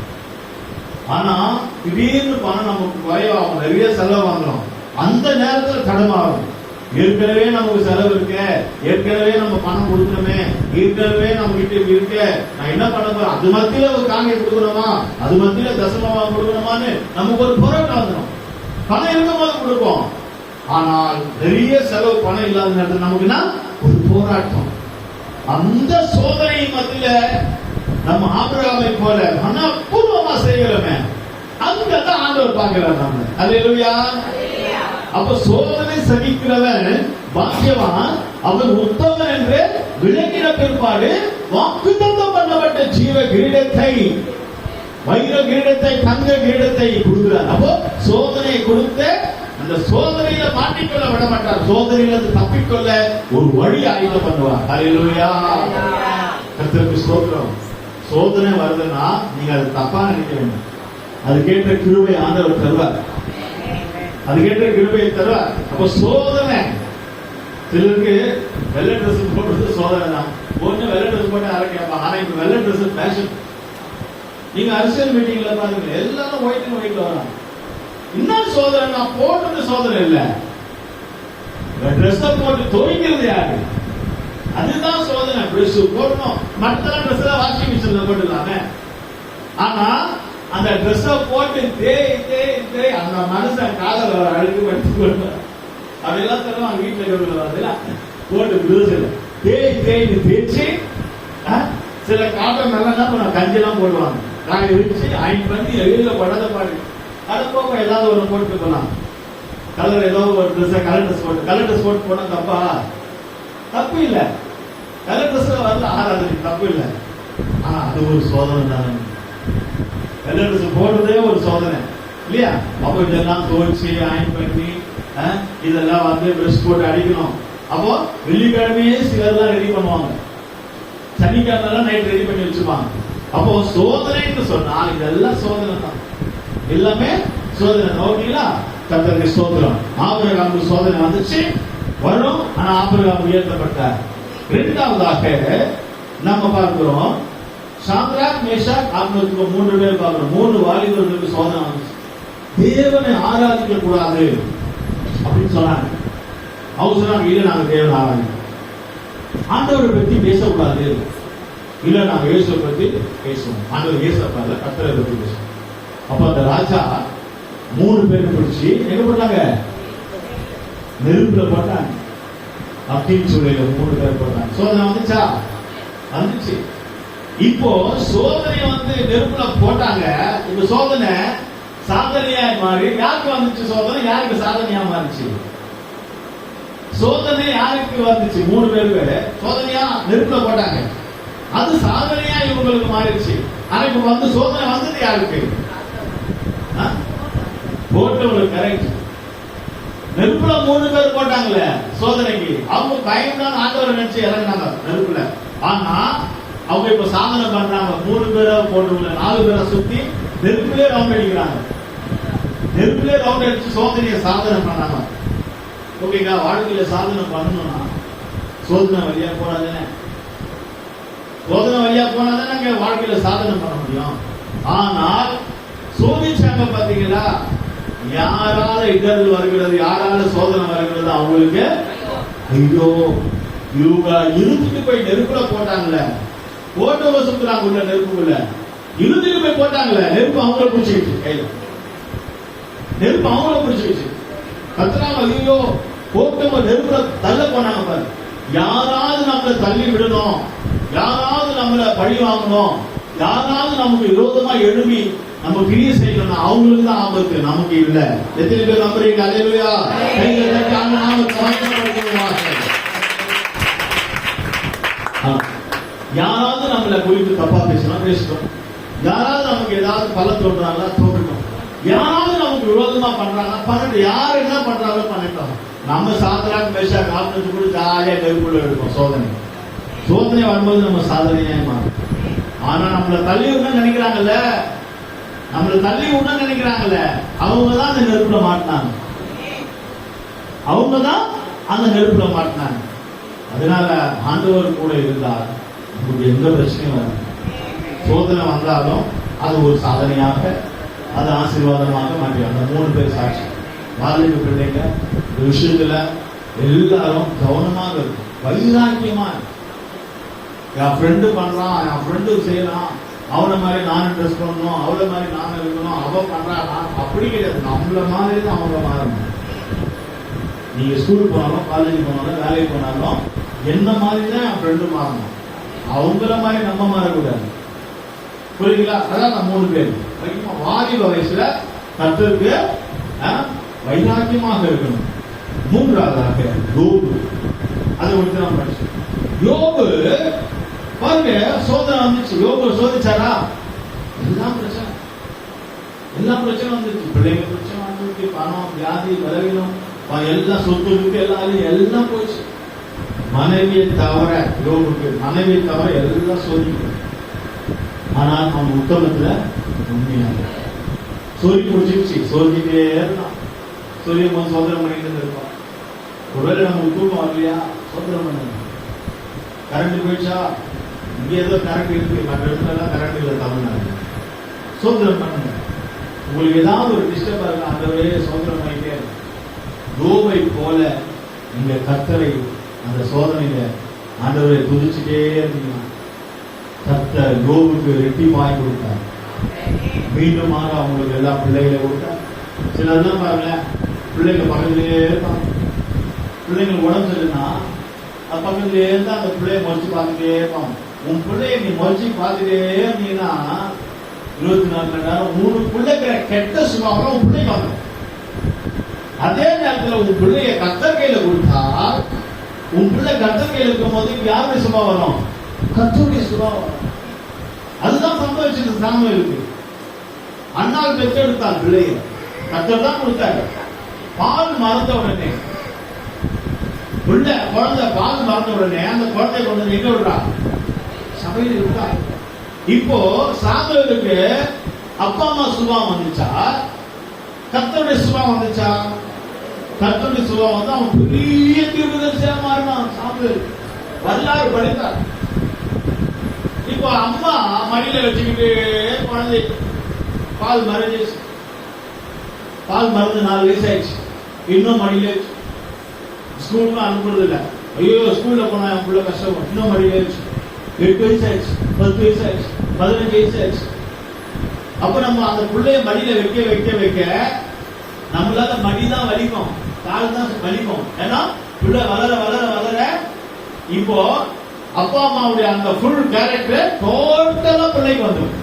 ஆனா திடீர்னு பணம் நமக்கு குறைவாகும், நிறைய செலவு வாங்குறோம். அந்த நேரத்தில் கடமாகும். ஏற்கனவே நமக்கு செலவு இருக்க, ஏற்கனவே நம்ம பணம் கொடுக்கணுமே, ஏற்கனவே நம்ம கிட்ட இருக்க, நான் என்ன பண்ண போறேன், அது மத்தியில ஒரு காணிக்கை கொடுக்கணுமா, அது மத்தியில தசமமா கொடுக்கணுமான்னு நமக்கு ஒரு போராட்டம் வந்துடும். பணம் இருக்கும் போது கொடுப்போம், ஆனால் நிறைய செலவு பணம் இல்லாத நேரத்தில் நமக்குன்னா ஒரு போராட்டம். அந்த சோதனை மத்தியில நம்ம ஆபிரகாமை போல மனப்பூர்வமா செய்கிறோமே, அங்கதான் ஆண்டவர் பார்க்கிறார் நம்ம. அல்லேலூயா. அப்ப சோதனை சகிக்கிறவன் பாக்கியவான், அவன் உத்தமன் என்று விளங்கின பிற்பாடு வாக்குத்தத்தம் பண்ணப்பட்ட ஜீவ கிரீடத்தை, வைர கிரீடத்தை, தங்க கிரீடத்தை கொடுக்கிறார். அப்போ சோதனையை கொடுத்து அந்த சோதனையில மாட்டிக்கொள்ள விட மாட்டார். சோதனையிலிருந்து தப்பிக்கொள்ள ஒரு வழி ஆயுதம் பண்ணுவார். அல்லேலூயா. கர்த்தருக்கு ஸ்தோத்திரம். சோதனை வருதுன்னா நீங்க அது தப்பா நினைக்க வேண்டும். அதுக்கேற்ற கிருபை ஆண்டவர் தருவார். அதுக்கேற்ற கிருபையை தருவார். அப்ப சோதனை, சிலருக்கு வெள்ளை ட்ரெஸ் போடுறது சோதனை தான். கொஞ்சம் வெள்ளை ட்ரெஸ் போட்டு யாரும் கேட்பாங்க. ஆனா இப்ப வெள்ளை ட்ரெஸ் ஃபேஷன். நீங்க அரசியல் மீட்டிங்ல பாருங்க, எல்லாரும் ஒயிட் வராங்க. இன்னும் சோதனை போடுறது சோதனை இல்ல, ட்ரெஸ் போட்டு துவைக்கிறது யாரு, அதுதான் சோதனை. ட்ரெஸ் போடணும், மற்ற ட்ரெஸ் வாஷிங் மிஷின்ல போட்டுலாமே. ஆனா அந்த ட்ரெஸ் போட்டு தேய் அந்த மனுஷன் காதல் அழுக்கு படிச்சு போடுவார். அப்படியெல்லாம் தருவாங்க வீட்டுல இருக்கிறவங்க போட்டு விடுதல தேய்னு தேய்ச்சி, சில காட்டன் நல்லா கஞ்செல்லாம் போடுவாங்க. காய வச்சு அயன் பண்ணி வெளியில படாத பாடு. அது போக ஏதாவது ஒரு போட்டு போலாம், கலர் ஏதோ ஒரு ட்ரெஸ், கலர் ட்ரெஸ் போட்டு போனா தப்பா? தப்பு இல்ல. கலர் ட்ரெஸ் வரல ஆறாது, தப்பு இல்ல. ஆனா அது ஒரு சோதனை தானே. கலர் ட்ரெஸ் போடுறதே ஒரு சோதனை இல்லையா? அப்போ இதெல்லாம் துவைச்சு அயன் பண்ணி இதெல்லாம் பிரஷ் போட்டு அடிக்கணும். அப்போ வெள்ளிக்கிழமையே சிலர்லாம் ரெடி பண்ணுவாங்க, சனிக்கிழமை நைட் ரெடி பண்ணி வச்சுப்பாங்க. அப்போ சோதனைன்னு சொன்னால் இதெல்லாம் சோதனை தான், எல்லாமே சோதனை. ஓகேங்களா? கர்த்தருக்கு ஸ்தோத்திரம். ஆபிரகாமுக்கு சோதனை வந்துச்சு, வரும். ஆனா ஆபிரகாம் உயர்த்தப்பட்டார். இரண்டாவதாக நம்ம பார்க்கிறோம், சாத்ராக், மேஷாக், ஆபேத்நேகோ 3 பேர் பார்க்கிறோம். 3 வாலிபர்களுக்கு சோதனை வந்துச்சு. தேவனை ஆராதிக்க கூடாது அப்படின்னு சொன்னாங்க. அவங்க சொன்னாங்க, இல்ல நாங்க தேவனை ஆராதிக்கிறோம். ஆண்டவரை பத்தி பேசக்கூடாது, இல்ல நாங்க இயேசுவை பத்தி பேசுவோம். ஆண்டவர் இயேசுவை கர்த்தரை பத்தி பேசுவோம். அப்ப அந்த ராஜா 3 பேர் பிடிச்சி எங்க போட்டாங்க? நெருப்புல போட்டாங்க. அக்கினி சூளையில 3 பேர் போட்டாங்க. சோதனை வந்துச்சா? வந்துச்சு. இப்போ சோதனை நெருப்புல போட்டாங்க. இப்ப சோதனை சாதனையா மாறி யாருக்கு வந்துச்சு? சோதனை யாருக்கு சாதனையா மாறிச்சு? சோதனை யாருக்கு வந்துச்சு? 3 பேருக்கு சோதனையா நெருப்புல போட்டாங்க. அது சாதனையா இவங்களுக்கு மாறிடுச்சு. ஆனா இப்ப சோதனை வந்தது யாருக்கு? போட்டவங்களுக்கு. கரெக்ட். நெருப்புல 3 பேர் போட்டாங்கல்ல சோதனைக்கு, அவங்க பயந்தான் ஆண்டவரை நினைச்சு இறங்கினாங்க நெருப்புல. ஆனா அவங்க இப்ப சாதனை பண்றாங்க. 3 பேரை போட்டு 4 பேரை சுத்தி நெருப்பிலே ரவுண்ட் அடிக்கிறாங்க. நெருப்பிலே ரவுண்ட் அடிச்சு சோதனையை சாதனை பண்ணாங்க. ஓகேங்களா? வாழ்க்கையில சாதனை பண்ணணும்னா சோதனை வழியா போனாதானே, சோதனை வழியா போனாதானே வாழ்க்கையில சாதனை பண்ண முடியும். ஆனால் சோதிச்சாங்க பாத்தீங்களா? யாரால இடர்கள் வருகிறது, யாரால சோதனை வருகிறது, அவங்களுக்கு ஐயோ இவங்க இருந்துட்டு போய் நெருப்புல போட்டாங்கல்ல, போட்டவங்க சுத்துறாங்க உள்ள நெருப்புக்குள்ள, இருந்துட்டு போய் போட்டாங்கல்ல, நெருப்பு அவங்கள பிடிச்சிக்கிச்சு. கையில நெருப்பு அவங்கள பிடிச்சிக்கிச்சு. கத்துறாங்க, ஐயோ போட்டவங்க நெருப்புல தள்ள போனாங்க பாரு. யாராவது நம்மளை தள்ளி விடணும், யாராவது நம்மளை பழி வாங்கணும், யாராவது நமக்கு விரோதமா எழுப்பி நம்ம கிரியை செய்யணும், அவங்களுக்கு தான் ஆபத்து, நமக்கு இல்ல. எத்தனை பேர் நம்புறீங்க? அல்லேலூயா. யாராவது நம்மளை குறித்து தப்பா பேசணும், பேசணும். யாராவது நமக்கு ஏதாவது பலம் தோன்றாங்களா, தோன்றட்டும். யாராவது நமக்கு விரோதமா பண்றாங்கன்னா பண்ணட்டும். யார் என்ன பண்றாங்களோ பண்ணட்டும். நம்ம சாதனை பேசா காரணத்து கூட ஜாலியா நெருப்புள்ள எடுப்போம். சோதனை வரும்போது நம்ம சாதனையா மாறும். ஆனா நம்மளை தள்ளி விடணும்னு நினைக்கிறாங்கல்ல, நம்மளை தள்ளி விடணும்னு நினைக்கிறாங்கல்ல, அவங்கதான் அந்த நெருப்புல மாட்டினாங்க. அவங்கதான் அந்த நெருப்புல மாட்டினாங்க. அதனால ஆண்டவர் கூட இருந்தால் உங்களுக்கு எந்த பிரச்சனையும் வராது. சோதனை வந்தாலும் அது ஒரு சாதனையாக, அது ஆசீர்வாதமாக மாற்றி. அந்த 3 பேர் சாட்சி. வாலிப பிள்ளைங்க இந்த விஷயத்துல எல்லாரும் கவனமாக இருக்கும், வைராக்கியமா. என் ஃப்ரெண்டு பண்றான், என் ஃப்ரெண்டு செய்யலாம், அவனை மாதிரி நானும் ட்ரெஸ் பண்ணணும், அவளை மாதிரி நானும் இருக்கணும், அவ பண்றான், அப்படி கிடையாது. நம்மள மாதிரி தான் அவங்க மாறணும். நீங்க ஸ்கூல் போனாலும், காலேஜ் போனாலும், வேலைக்கு போனாலும் என்ன மாதிரி தான் என் ஃப்ரெண்டு மாறணும். அவங்கள மாதிரி நம்ம மாறக்கூடாது. புரியுங்களா? அதான் நான் 3 பேர் வாலிப வயசுல கர்த்தருக்கு வைராக்கியமாக இருக்கணும். 3வதாக யோபு, அதை ஒன்று நாம் படிச்சோம். யோபு பாருங்க, சோதனை வந்துச்சு. யோபு சோதிச்சாரா? எல்லாம் பிரச்சனை வந்துச்சு. பிள்ளைங்க பிரச்சனை வந்துச்சு, பணம், வியாதி, பலவீனம், எல்லாம் சொத்து இருக்கு, எல்லாம் போச்சு. மனைவியை தவிர, யோபுக்கு மனைவியை தவிர எல்லாம் சோதிக்கும். ஆனால் அவன் உத்தமத்துல உண்மையாக சொல்லி முடிச்சிருச்சு. சொல்லிட்டே இருந்தான். சொல்லியும் போது சோதனை பண்ணிட்டு இருப்பான். ஒருவேளை நமக்கு தூக்கம் வரலையா, சோதனை பண்ணுங்க. கரண்ட் போயிடுச்சா, இங்க ஏதோ கரண்ட் இருக்கு, மற்ற இடத்துல கரண்ட் இல்லை. தமிழ்நாடு சோதனை பண்ணுங்க. உங்களுக்கு ஏதாவது ஒரு டிஸ்டர்ப் இருக்கு, அந்த சோதனை பண்ணிட்டே இருக்கு. யோபை போல நீங்க கர்த்தரை அந்த சோதனையில ஆண்டவரை துதிச்சுட்டே இருந்தீங்கன்னா கர்த்தர் யோபுக்கு ரெட்டிப்பாய் கொடுத்தார். மீண்டுமாக அவங்களுக்கு எல்லா பிள்ளைகளை கொடுத்தார். சிலர்லாம் பாருங்களேன், பிள்ளைங்க பக்கத்திலே இருப்பாங்க. பிள்ளைங்களுக்கு உடம்பு சரினா அது பக்கத்திலே இருந்தா அந்த பிள்ளைய மறைச்சு பார்த்துட்டே இருப்பாங்க. உன் பிள்ளைய நீ மறைச்சு பார்த்துட்டே இருந்தீங்கன்னா 24 மணி நேரம் 3 பிள்ளைங்கிற கெட்ட சுபாவம் உன் பிள்ளை பார்க்கணும். அதே நேரத்தில் உன் பிள்ளைய கர்த்தர் கையில கொடுத்தா, உன் பிள்ளை கர்த்தர் கையில இருக்கும் போது யாருடைய சுபாவம் வரும்? கர்த்தருடைய சுபாவம் வரும். அதுதான் சம்பவிச்சது. சாமுவேலுக்கு அண்ணால் பெற்றெடுத்தார் பிள்ளைய, கர்த்தர் தான் கொடுத்தாரு. பால் மறந்த உடனே குழந்தை பால் மறந்த உடனே அந்த குழந்தைய கொண்டு எங்க விடுறா? சபையில் விட்டா. இப்போ சாமுவேலுக்கு அப்பா அம்மா சுபாவம் வந்துச்சா, கர்த்தருடைய சுபாவம் வந்துச்சா? கர்த்தருடைய சுபாவம் வந்து அவன் பெரிய தீர்க்கதரிசியா மாறினான். சாமுவேல் வரலாறு படித்தார். இப்போ அம்மா மடியில வச்சுக்கிட்டு குழந்தை பால் மறைஞ்சிச்சு. பால் மறந்து 4 வயசு ஆயிடுச்சு. இன்னும் மடியில ஸ்கூலுக்கு அனுப்புறது இல்லை. ஐயோ ஸ்கூல்ல போனா என் பிள்ளை கஷ்டம். இன்னும் மடியில ஆயிடுச்சு. 8 வயசு ஆயிடுச்சு, 10 வயசு ஆயிடுச்சு, 15 வயசு ஆயிடுச்சு. அப்ப நம்ம அந்த பிள்ளைய மடியில வைக்க நம்மளால மடிதான் வலிக்கும், கால் தான் வலிக்கும். ஏன்னா பிள்ளை வளர இப்போ அப்பா அம்மாவுடைய அந்த ஃபுல் கேரக்டர் டோட்டலா பிள்ளைக்கு வந்துடும்.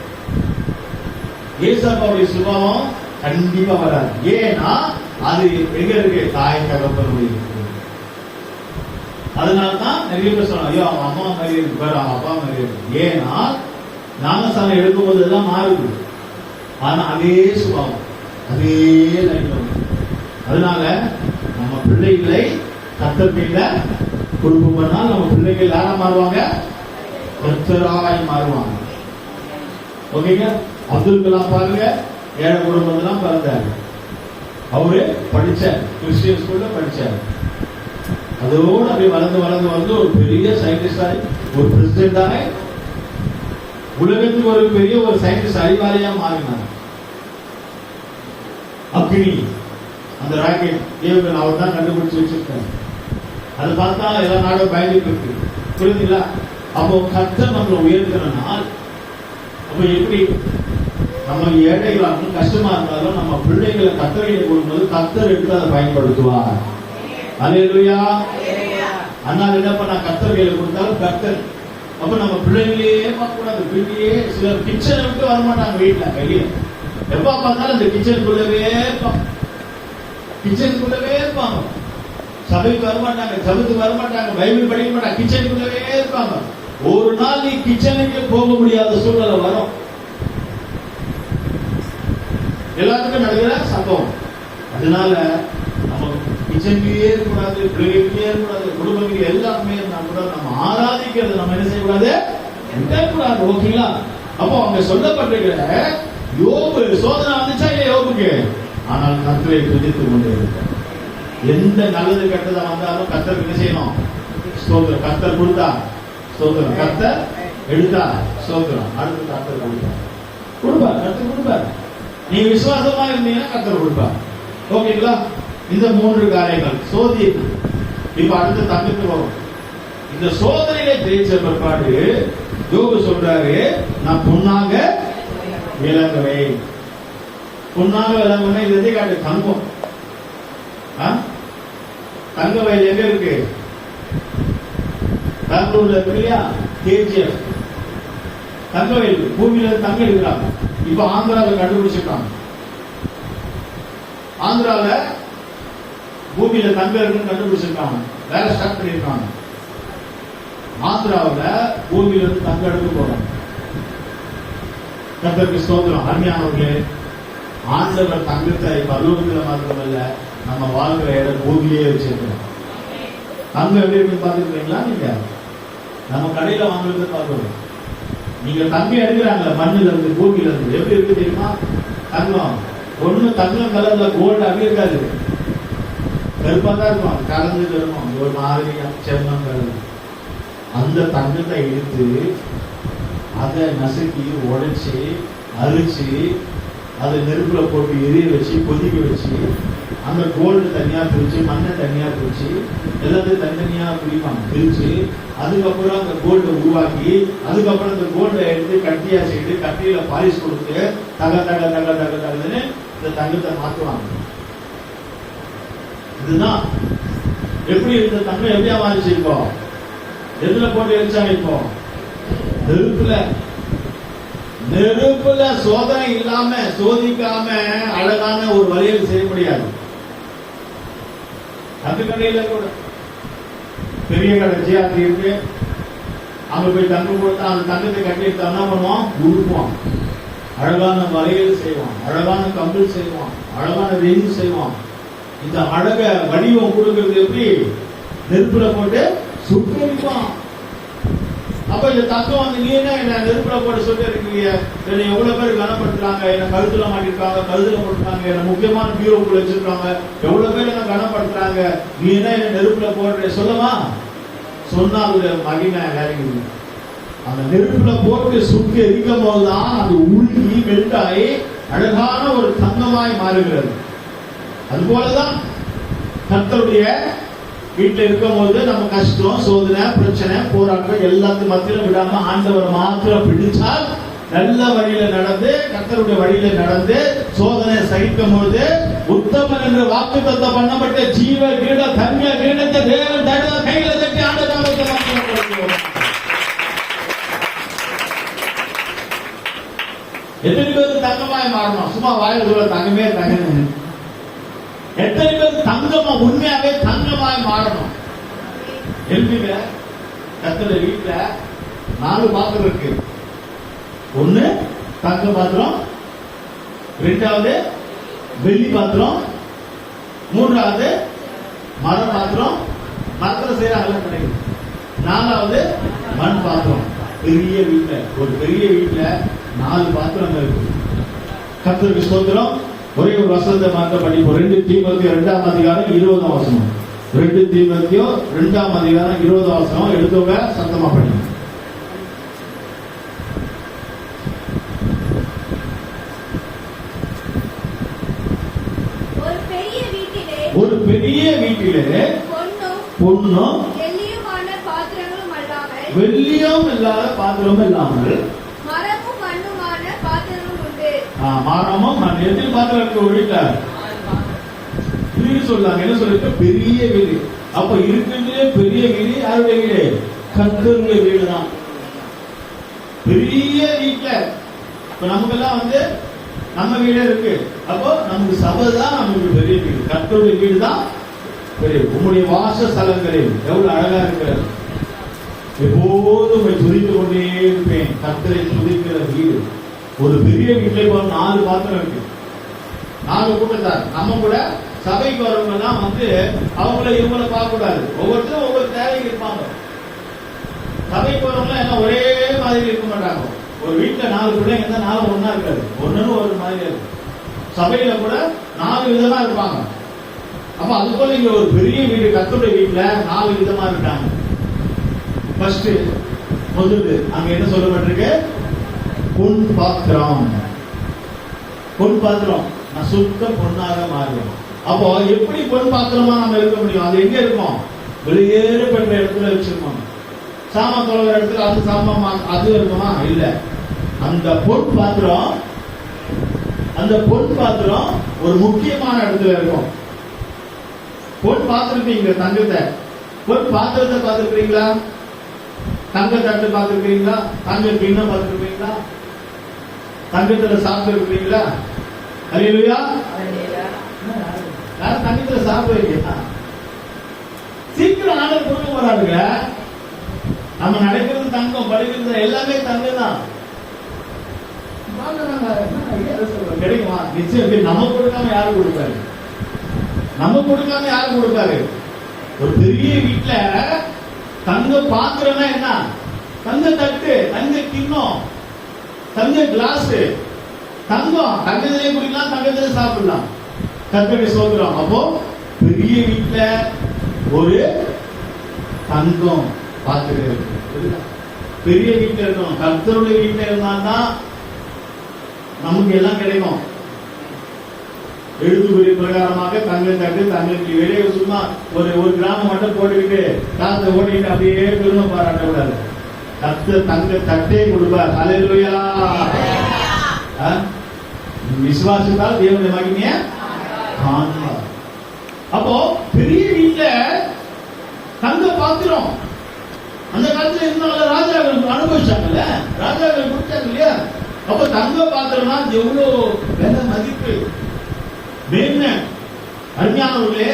ஏசப்பாவுடைய சுபாவம் கண்டிப்பா வராது. ஏன்னா அது எங்க இருக்கு? தாய் தகப்பனுடைய. அதனால்தான் நிறைய பேர் சொல்றாங்க, ஐயோ அவன் அம்மா மாதிரி இருக்கு பாரு, அவன் அப்பா மாதிரி இருக்கு. ஏன்னா ஞானஸ்தானம் எடுக்கும் போது எல்லாம் மாறுது. ஆனா அதே சுபாவம், அதே லைன்ல. அதனால நம்ம பிள்ளைகளை கர்த்தர் கையில கொடுப்போம்னால் நம்ம பிள்ளைகள் யாரா மாறுவாங்க? கர்த்தராய் மாறுவாங்க. ஓகேங்க. அப்துல் கலாம் பாருங்க, ஏழை குடும்பத்தான் பிறந்தாரு. அவரு படிச்சார், கிறிஸ்டியன் ஸ்கூல்ல படிச்சார். அதோடு அப்படியே வளர்ந்து ஒரு பெரிய சயின்டிஸ்டாய், ஒரு பிரசிடென்டாய், உலகத்துக்கு ஒரு பெரிய ஒரு சயின்டிஸ்ட் அறிவாளியா மாறினார். அக்னி அந்த ராக்கெட் ஏவுகணை அவர் தான் கண்டுபிடிச்சு வச்சிருக்காரு. அதை பார்த்தா எல்லா நாடும் பயந்துட்டு இருக்கு. புரியுதுங்களா? அப்போ கர்த்தர் நம்மளை உயர்த்தினால், அப்ப எப்படி நம்ம ஏழைகளாக கஷ்டமா இருந்தாலும் நம்ம பிள்ளைகளை கர்த்தரையில கொடுக்கும்போது கர்த்தர் எடுத்து அதை பயன்படுத்துவார். அல்லேலூயா. அதனால என்ன பண்ண, கர்த்தர் கையில கொடுத்தாலும் கர்த்தர். அப்ப நம்ம பிள்ளைங்களே பார்க்க கூடாது. வீட்லயே சிலர் கிச்சனை விட்டு வரமாட்டாங்க. வீட்டுல வெளியே எப்ப பார்த்தாலும் இந்த கிச்சனுக்குள்ளவே இருப்பாங்க. சபைக்கு வரமாட்டாங்க, சபத்துக்கு வரமாட்டாங்க, பைபிள் படிக்க மாட்டாங்க, கிச்சனுக்குள்ளவே இருப்பாங்க. ஒரு நாள் நீ கிச்சனுக்கு போக முடியாத சூழ்நிலை வரும். எல்லாத்துக்கும் நடக்கிற சம்பவம். அதனால நம்ம கிச்சன்லயே இருக்கக்கூடாது, பிள்ளைகளே இருக்கக்கூடாது, குடும்பங்கள் எல்லாமே நம்ம ஆராதிக்கிறது நம்ம என்ன செய்யக்கூடாது? கூடாது. ஓகேங்களா? அப்போ அவங்க சொல்லப்பட்டிருக்கிற யோபு சோதனை வந்துச்சா இல்லையா யோபுக்கு? ஆனால் கர்த்தரை துதித்துக் கொண்டே இருக்கார். எந்த நல்லது கெட்டதா வந்தாலும் கர்த்தர் என்ன செய்யணும்? ஸ்தோத்திரம். கர்த்தர் கொடுத்தா ஸ்தோத்திரம், கர்த்தர் எடுத்தா ஸ்தோத்திரம். அடுத்து கர்த்தர் கொடுப்பார், கர்த்தர் கொடுப்பார். நீங்க விசுவாசமா இருந்தீங்கன்னா கர்த்தர் கொடுப்பார். ஓகேங்களா? இந்த 3 காரியங்கள் சோதி. இப்ப அடுத்த தங்கத்துக்கு வரும். இந்த சோதனையில ஜெயிச்ச பிற்பாடு யோபு சொல்றாரு, நான் பொன்னாக விளங்குவேன். பொன்னாக விளங்குவேன். இது எதை காட்டு? தங்கம். தங்க வயல் எங்க இருக்கு? பெங்களூர்ல இருக்கு இல்லையா? கேஜிஎஃப் தங்க வயல், பூமியில தங்கம் எடுக்கிறாங்க. இப்ப ஆந்திராவில் கண்டுபிடிச்சிருக்காங்க. ஆந்திரால பூமியில தங்கம் இருக்குன்னு கண்டுபிடிச்சிருக்காங்க. வேலை ஸ்டார்ட் பண்ணிருக்காங்க. ஆந்திராவில் பூமியில இருந்து தங்கம் எடுக்க போறாங்க. கர்த்தருக்கு ஸ்தோத்திரம். அருமையானவர்களே, ஆண்டவர் தங்கத்தை பரலோகத்தில் மாத்திரமல்ல நம்ம வாழ்கிற இடம் பூமியிலேயே வச்சிருக்கிறோம். தங்கம் எப்படி இருக்கு பாத்துக்கிறீங்களா? நீங்க நம்ம கடையில வாங்குறது பார்க்கணும். நீங்க தங்கம் எடுக்கிறாங்க மண்ணுல இருந்து, பூமியில இருந்து, எப்படி இருக்கு தெரியுமா? தங்கம் ஒண்ணு தங்கம் கலர்ல கோல்டு அப்படி இருக்காது, கருப்பா தான் இருக்கும். கலந்து தருவோம் ஒரு மாதிரி செம்மம் கலந்து. அந்த தங்கத்தை எடுத்து அதை நசுக்கி உடைச்சி அரிச்சு அதை நெருப்புல போட்டு எரிய வச்சு கொதிக்க வச்சு அந்த கோல்டு தனியா பிரிச்சு மண்ணை தனியா பிரிச்சு எல்லாத்தையும் தனித்தனியா பிரிப்பாங்க. பிரிச்சு அதுக்கப்புறம் அந்த கோல்டை உருவாக்கி அதுக்கப்புறம் அந்த கோல்டை எடுத்து கட்டியா செய்து கட்டியில பாலிஷ் கொடுத்து தக தக தக தக தகன்னு இந்த தங்கத்தை மாற்றுவாங்க. இதுதான் எப்படி இந்த தங்கம் எப்படியா மாறிச்சு? இப்போ எதுல போட்டு எரிச்சாங்க? இப்போ நெருப்புல சோதனை இல்லாம சோதிக்காம அழகான ஒரு வளையல் செய்ய முடியாது. அந்த கடையில கூட பெரிய கடை ஜிஆர்டி இருக்கு, அங்க போய் தங்கம் கொடுத்தா அந்த தங்கத்தை கட்டி எடுத்து என்ன பண்ணுவான்? உருக்குவான். அழகான வளையல் செய்வான், அழகான கம்பல் செய்வான், அழகான ரிங் செய்வான். இந்த அழக வடிவம் கொடுக்கிறது எப்படி? நெருப்புல போட்டு சுட்டரிப்பான். அப்ப இந்த தங்கம் வந்து நீ என்ன நெருப்புல போட்டு சுட்டு இருக்கீங்க? என்னை எவ்வளவு பேர் கனப்படுத்துறாங்க, என்ன கழுத்துல மாட்டிருக்காங்க, கழுத்துல போட்டுருக்காங்க, என்ன முக்கியமான பீரோக்குள்ள வச்சிருக்காங்க, எவ்வளவு பேர் என்ன கனப்படுத்துறாங்க, நீ என்ன நெருப்புல போடுற சொல்லவா? சொன்னா அதோட மகிமை வேலைக்கு. அந்த நெருப்புல போட்டு சுட்டு எரிக்கும் போதுதான் அது உருகி மெல்டாயி அழகான ஒரு தங்கமாய் மாறுகிறது. அது போலதான் கர்த்தருடைய வீட்டுல இருக்கும் போது நம்ம கஷ்டம், சோதனை, பிரச்சனை, போராட்டம் எல்லாத்தையும் மத்தியில விடாம ஆண்டவர் மாத்திரம் பிடிச்சால் நல்ல வழியில நடந்து கர்த்தருடைய வழியில நடந்து சோதனை சகிக்கும் போது உத்தமன் என்று வாக்குத்தத்தம் பண்ணப்பட்ட ஜீவ கிரீட தங்க கிரீடத்தை தேவன் தடுத்த கையில தட்டி ஆண்டவருக்கு மாத்திரம். எத்தனை பேருக்கு தங்கமாய் மாறணும்? சும்மா வாயில சொல்ல தங்கமே தங்கமே. எத்தனை பேர் தங்கமா உண்மையாவே தங்கமாய் மாறணும்? எழுதுங்க. கர்த்தருடைய வீட்டுல 4 பாத்திரம் இருக்கு. ஒண்ணு தங்க பாத்திரம், 2வது வெள்ளி பாத்திரம், 3வது மர பாத்திரம், மரத்துல செய்யற அகல கிடைக்கும், 4வது மண் பாத்திரம். பெரிய வீட்டுல ஒரு பெரிய வீட்டுல 4 பாத்திரம் இருக்கு. கர்த்தருக்கு ஸ்தோத்திரம். ஒரே ஒரு வசனத்தை மாற்ற படிப்போம். 2 தீமோத்தேயு 2ஆம் அதிகாரம் 20ஆம் வசனம். 2 தீமோத்தேயு 2ஆம் அதிகாரம் 20ஆம் வசனம். எடுத்தவங்க சத்தமா படிங்க. ஒரு பெரிய வீட்டிலே பொன்னும் வெள்ளியும் இல்லாத பாத்திரமும் இல்லாமல் மரமும் எதில் பாத்திரம் இருக்க வீட்டுல வீடு சொல்லாங்க. என்ன சொல்லிட்டு பெரிய வீடு. அப்ப இருக்கிறதுலே பெரிய வீடு யாருடைய வீடு? கர்த்தருடைய வீடு தான். பெரிய வீட்டுல இப்ப நமக்கெல்லாம் வந்து நம்ம வீடே இருக்கு. அப்போ நமக்கு சபை தான் நமக்கு பெரிய வீடு. கர்த்தருடைய வீடு தான் பெரிய. உங்களுடைய வாசஸ்தலங்களில் எவ்வளவு அழகா இருக்கிறது. எப்போதும் துதித்து கொண்டே இருப்பேன். கர்த்தரை துதிக்கிற வீடு. ஒரு பெரிய வீட்டுல இப்போ 4 பாத்திரம் இருக்கு, 4 கூட்டத்தார். நம்ம கூட சபைக்கு வரவங்க எல்லாம் வந்து அவங்கள இவங்களை பார்க்க கூடாது. ஒவ்வொருத்தரும் ஒவ்வொரு தேவைக்கு இருப்பாங்க. சபைக்கு வரவங்க எல்லாம் ஒரே மாதிரி இருக்க மாட்டாங்க. ஒரு வீட்டுல 4 பிள்ளைங்க இருந்தா 4 ஒண்ணா இருக்காது, ஒன்னு ஒரு மாதிரி இருக்கும். சபையில கூட 4 விதமா இருப்பாங்க. அப்ப அது போல இங்க ஒரு பெரிய வீடு, கர்த்தருடைய வீட்டுல 4 விதமா இருக்காங்க. ஃபர்ஸ்ட் முதல்ல அங்க என்ன சொல்லப்பட்டிருக்கு? பொன் பாத்திரம். பொன் பாத்திரம் நான் சுத்த பொன்னாக மாறுவேன். அப்போ எப்படி பொன் பாத்திரமா நம்ம இருக்க முடியும்? அது எங்க இருக்கும்? வெளியேறு பெற்ற இடத்துல வச்சிருக்கோம். சாமான் தொலைகிற இடத்துல அது சாமான் அது இருக்குமா? இல்ல. அந்த பொன் பாத்திரம் ஒரு முக்கியமான இடத்துல இருக்கும். பொன் பாத்திரத்தை இங்க தங்கத்தை பொன் பாத்திரத்தை பார்த்துருக்கீங்களா? தங்க தட்டு பார்த்துருக்கீங்களா? தங்க கிண்ணம் பார்த்துருக்கீங்களா? தங்கத்துல சாப்பிட்டு இருக்கிறீங்களா? அல்லேலூயா. யாரும் தங்கத்துல சாப்பிடுவீங்க? சீக்கிரம் ஆர்டர் கொடுக்க போறாருங்க. நம்ம நடக்கிறது தங்கம், படிக்கிறது எல்லாமே தங்கம் தான். கிடைக்குமா? நிச்சயம். நம்ம கொடுக்காம யாரு கொடுப்பாரு? நம்ம கொடுக்காம யாரு கொடுப்பாரு? ஒரு பெரிய வீட்டுல தங்க பாத்திரம்னா என்ன? தங்க தட்டு, தங்க கிண்ணம், தங்க கிளாஸ், தங்கம். தங்கத்திலே குடிக்கலாம், தங்கத்திலே சாப்பிடலாம். கர்த்தருடைய ஸ்தோத்திரம். அப்போ பெரிய வீட்டுல ஒரு தங்கம் பாத்திரம் இருக்கு. பெரிய வீட்டுல இருக்கணும். கர்த்தருடைய வீட்டுல இருந்தால்தான் நமக்கு எல்லாம் கிடைக்கும். எழுத்துக்குறி பிரகாரமாக தங்க தட்டு, தங்கக்கு வெளியே சும்மா ஒரு கிராமம் மட்டும் போட்டுக்கிட்டு காசை ஓட்டிக்கிட்டு அப்படியே பெருமை பாராட்ட கூடாது. கர்த்தர் தங்க தட்டே கொடுப்பார். ஹல்லேலூயா. விசுவாசத்தால் தேவனுடைய மகிமையை காண்பார். அப்போ பெரிய வீட்டுல தங்க பாத்திரம் அந்த காலத்துல இருந்தாங்க. ராஜாக்கள் அனுபவிச்சாங்கல்ல, ராஜாக்கள் கொடுத்தாங்க இல்லையா? அப்ப தங்க பாத்திரம்னா எவ்வளவு விலை மதிப்பு மேன்மை. அருமையானவர்களே,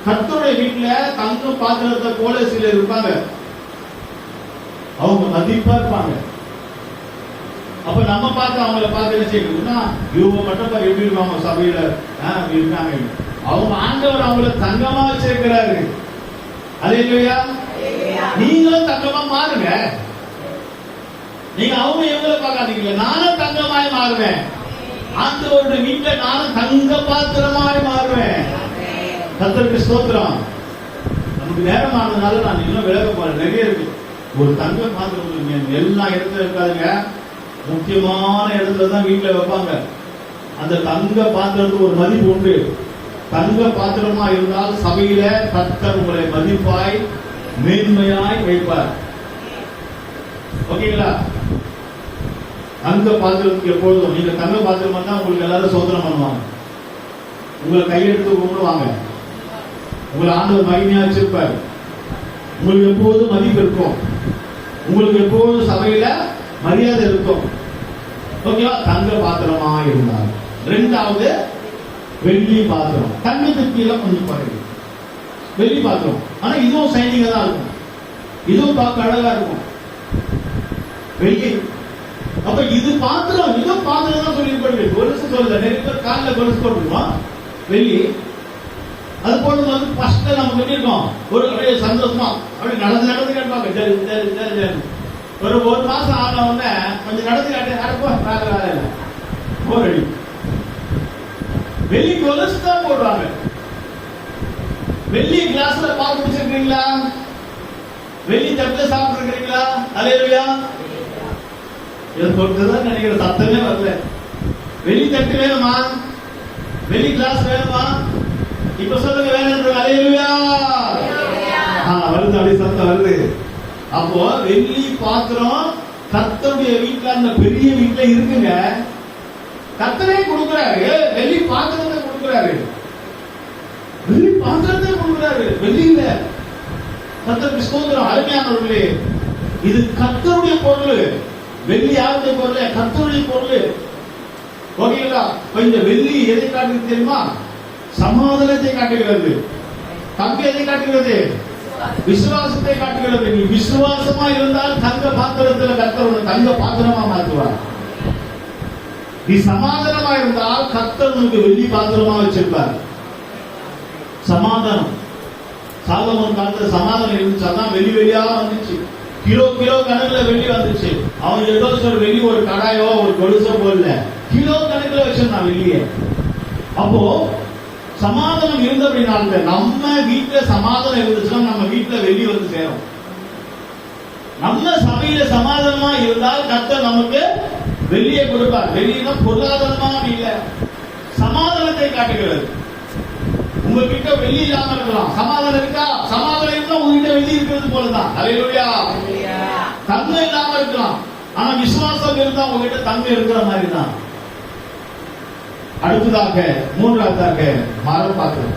கர்த்தருடைய வீட்டுல தங்க பாத்திரத்தை போல சிலர் இருப்பாங்க. அவங்க மதிப்பா இருப்பாங்க. அப்ப நம்ம பார்த்து அவங்கள பார்த்து என்ன செய்யணும்னா, இவங்க மட்டும் எப்படி இருப்பாங்க சபையில இருக்காங்க. அவங்க ஆண்டவர் அவங்கள தங்கமா வச்சிருக்கிறாரு. அல்லேலூயா. நீங்களும் தங்கமா மாறுங்க. நீங்க அவங்க எங்களை பார்க்காதீங்க. நானும் தங்கமாய் மாறுவேன். ஆண்டவருடைய வீட்டுல நானும் தங்க பாத்திரமாய் மாறுவேன். கர்த்தருக்கு ஸ்தோத்திரம். நமக்கு நேரம் ஆனதுனால நான் இன்னும் விலக போறேன். நிறைய இருக்கு. ஒரு தங்க பாத்திரம் எல்லா இடத்துல இருக்காதுங்க. முக்கியமான இடத்துல தான் வீட்டுல வைப்பாங்க. அந்த தங்க பாத்திரத்துக்கு ஒரு மதிப்பு உண்டு. தங்க பாத்திரமா இருந்தால் சபையில கர்த்தர் உங்களை மதிப்பாய் மேன்மையாய் வைப்பார். ஓகேங்களா? தங்க பாத்திரத்துக்கு எப்பொழுதும் நீங்க தங்க பாத்திரமா தான் உங்களுக்கு எல்லாரும் சோதனம் பண்ணுவாங்க. உங்களை கையெடுத்து கும்பிடுவாங்க. உங்களை ஆண்டவர் மகிமையா வச்சிருப்பார். உங்களுக்கு எப்போதும் மதிப்பு இருக்கும். உங்களுக்கு எப்போதும் சபையில மரியாதை இருக்கும். ஓகேவா? தங்க பாத்திரமா இருந்தார். ரெண்டாவது வெள்ளி பாத்திரம். தங்கத்துக்கு கீழே கொஞ்சம் குறையும். வெள்ளி பாத்திரம் ஆனா இதுவும் சைனிங்கா தான் இருக்கும். இதுவும் பார்க்க அழகா இருக்கும். வெள்ளி. அப்ப இது பாத்திரம், இதுவும் பாத்திரம் தான் சொல்லி கொலுசு சொல்ல. நிறைய பேர் காலில் கொலுசு போட்டுருவோம். வெள்ளி அது போட்டு வந்து ஃபர்ஸ்ட் நம்ம பண்ணிருக்கோம். ஒரு அப்படியே சந்தோஷமா அப்படி நடந்து கேட்பாங்க. ஒரு மாசம் ஆன உடனே கொஞ்சம் நடந்து காட்டு வேலை இல்லை. போர் அடி. வெள்ளி கொலுசு தான் போடுவாங்க. வெள்ளி கிளாஸ்ல பால் குடிச்சிருக்கீங்களா? வெள்ளி தட்டுல சாப்பிட்டு இருக்கிறீங்களா? அல்லேலூயா. இதை பொறுத்துதான் நினைக்கிற சத்தமே வரல. வெள்ளி தட்டு வேணுமா? வெள்ளி கிளாஸ் வேணுமா? இப்ப சொல்லுங்க வேணும். அல்லேலூயா. வருது, அப்படி சத்தம் வருது. அப்போ வெள்ளி பாத்திரம் கர்த்தருடைய வீட்டுல, அந்த பெரிய வீட்டுல இருக்குங்க. கர்த்தரே கொடுக்கிறாரு. வெள்ளி பாத்திரத்தை கொடுக்கிறாரு. வெள்ளி பாத்திரத்தை கொடுக்கிறாரு. வெள்ளி இல்ல. கர்த்தருக்கு ஸ்தோத்திரம். அருமையானவர்களே, இது கர்த்தருடைய பொருள். வெள்ளி யாருடைய பொருள்? கர்த்தருடைய பொருள். ஓகேங்களா? இந்த வெள்ளி எதை காட்டுகிறது தெரியுமா? சமாதானத்தை காட்டுகிறது. தங்கம் எதை காட்டுகிறது? விசுவாசத்தை காட்டுகிறது. நீ விசுவாசமா இருந்தால் தங்க பாத்திரத்தில் கர்த்தர் தங்க பாத்திரமா மாற்றுவார். நீ சமாதானமா இருந்தால் கர்த்தர் உனக்கு வெள்ளி பாத்திரமா வச்சிருப்பார். சமாதானம். சாலமோன் காலத்துல சமாதானம் இருந்துச்சு. அதான் வெள்ளி வெளியா வந்துச்சு. கிலோ கணக்குல வெள்ளி வந்துச்சு. அவன் ஏதோ சொல்ற வெள்ளி ஒரு கடாயோ ஒரு கொலுசோ போடல, கிலோ கணக்குல வச்சிருந்தான் வெள்ளிய. அப்போ சமாதானம் இருந்த அப்படின்னால நம்ம வீட்டுல சமாதானம் இருந்துச்சுன்னா நம்ம வீட்டுல வெள்ளி வந்து சேரும். நம்ம சபையில சமாதானமா இருந்தால் கர்த்தர் நமக்கு வெள்ளியை கொடுப்பார். வெள்ளினா பொருளாதாரமா இல்ல, சமாதானத்தை காட்டுகிறது. உங்ககிட்ட வெள்ளி இல்லாம இருக்கலாம், சமாதானம் இருக்கா? சமாதானம் இருந்தா உங்ககிட்ட வெள்ளி இருக்கிறது போலதான். அல்லேலூயா. தங்கம் இல்லாம இருக்கலாம், ஆனா விசுவாசம் இருந்தா உங்ககிட்ட தங்கம் இருக்கிற மாதிரி தான். அடுத்ததாக மூன்றாவதாக மரம் பாத்திரம்.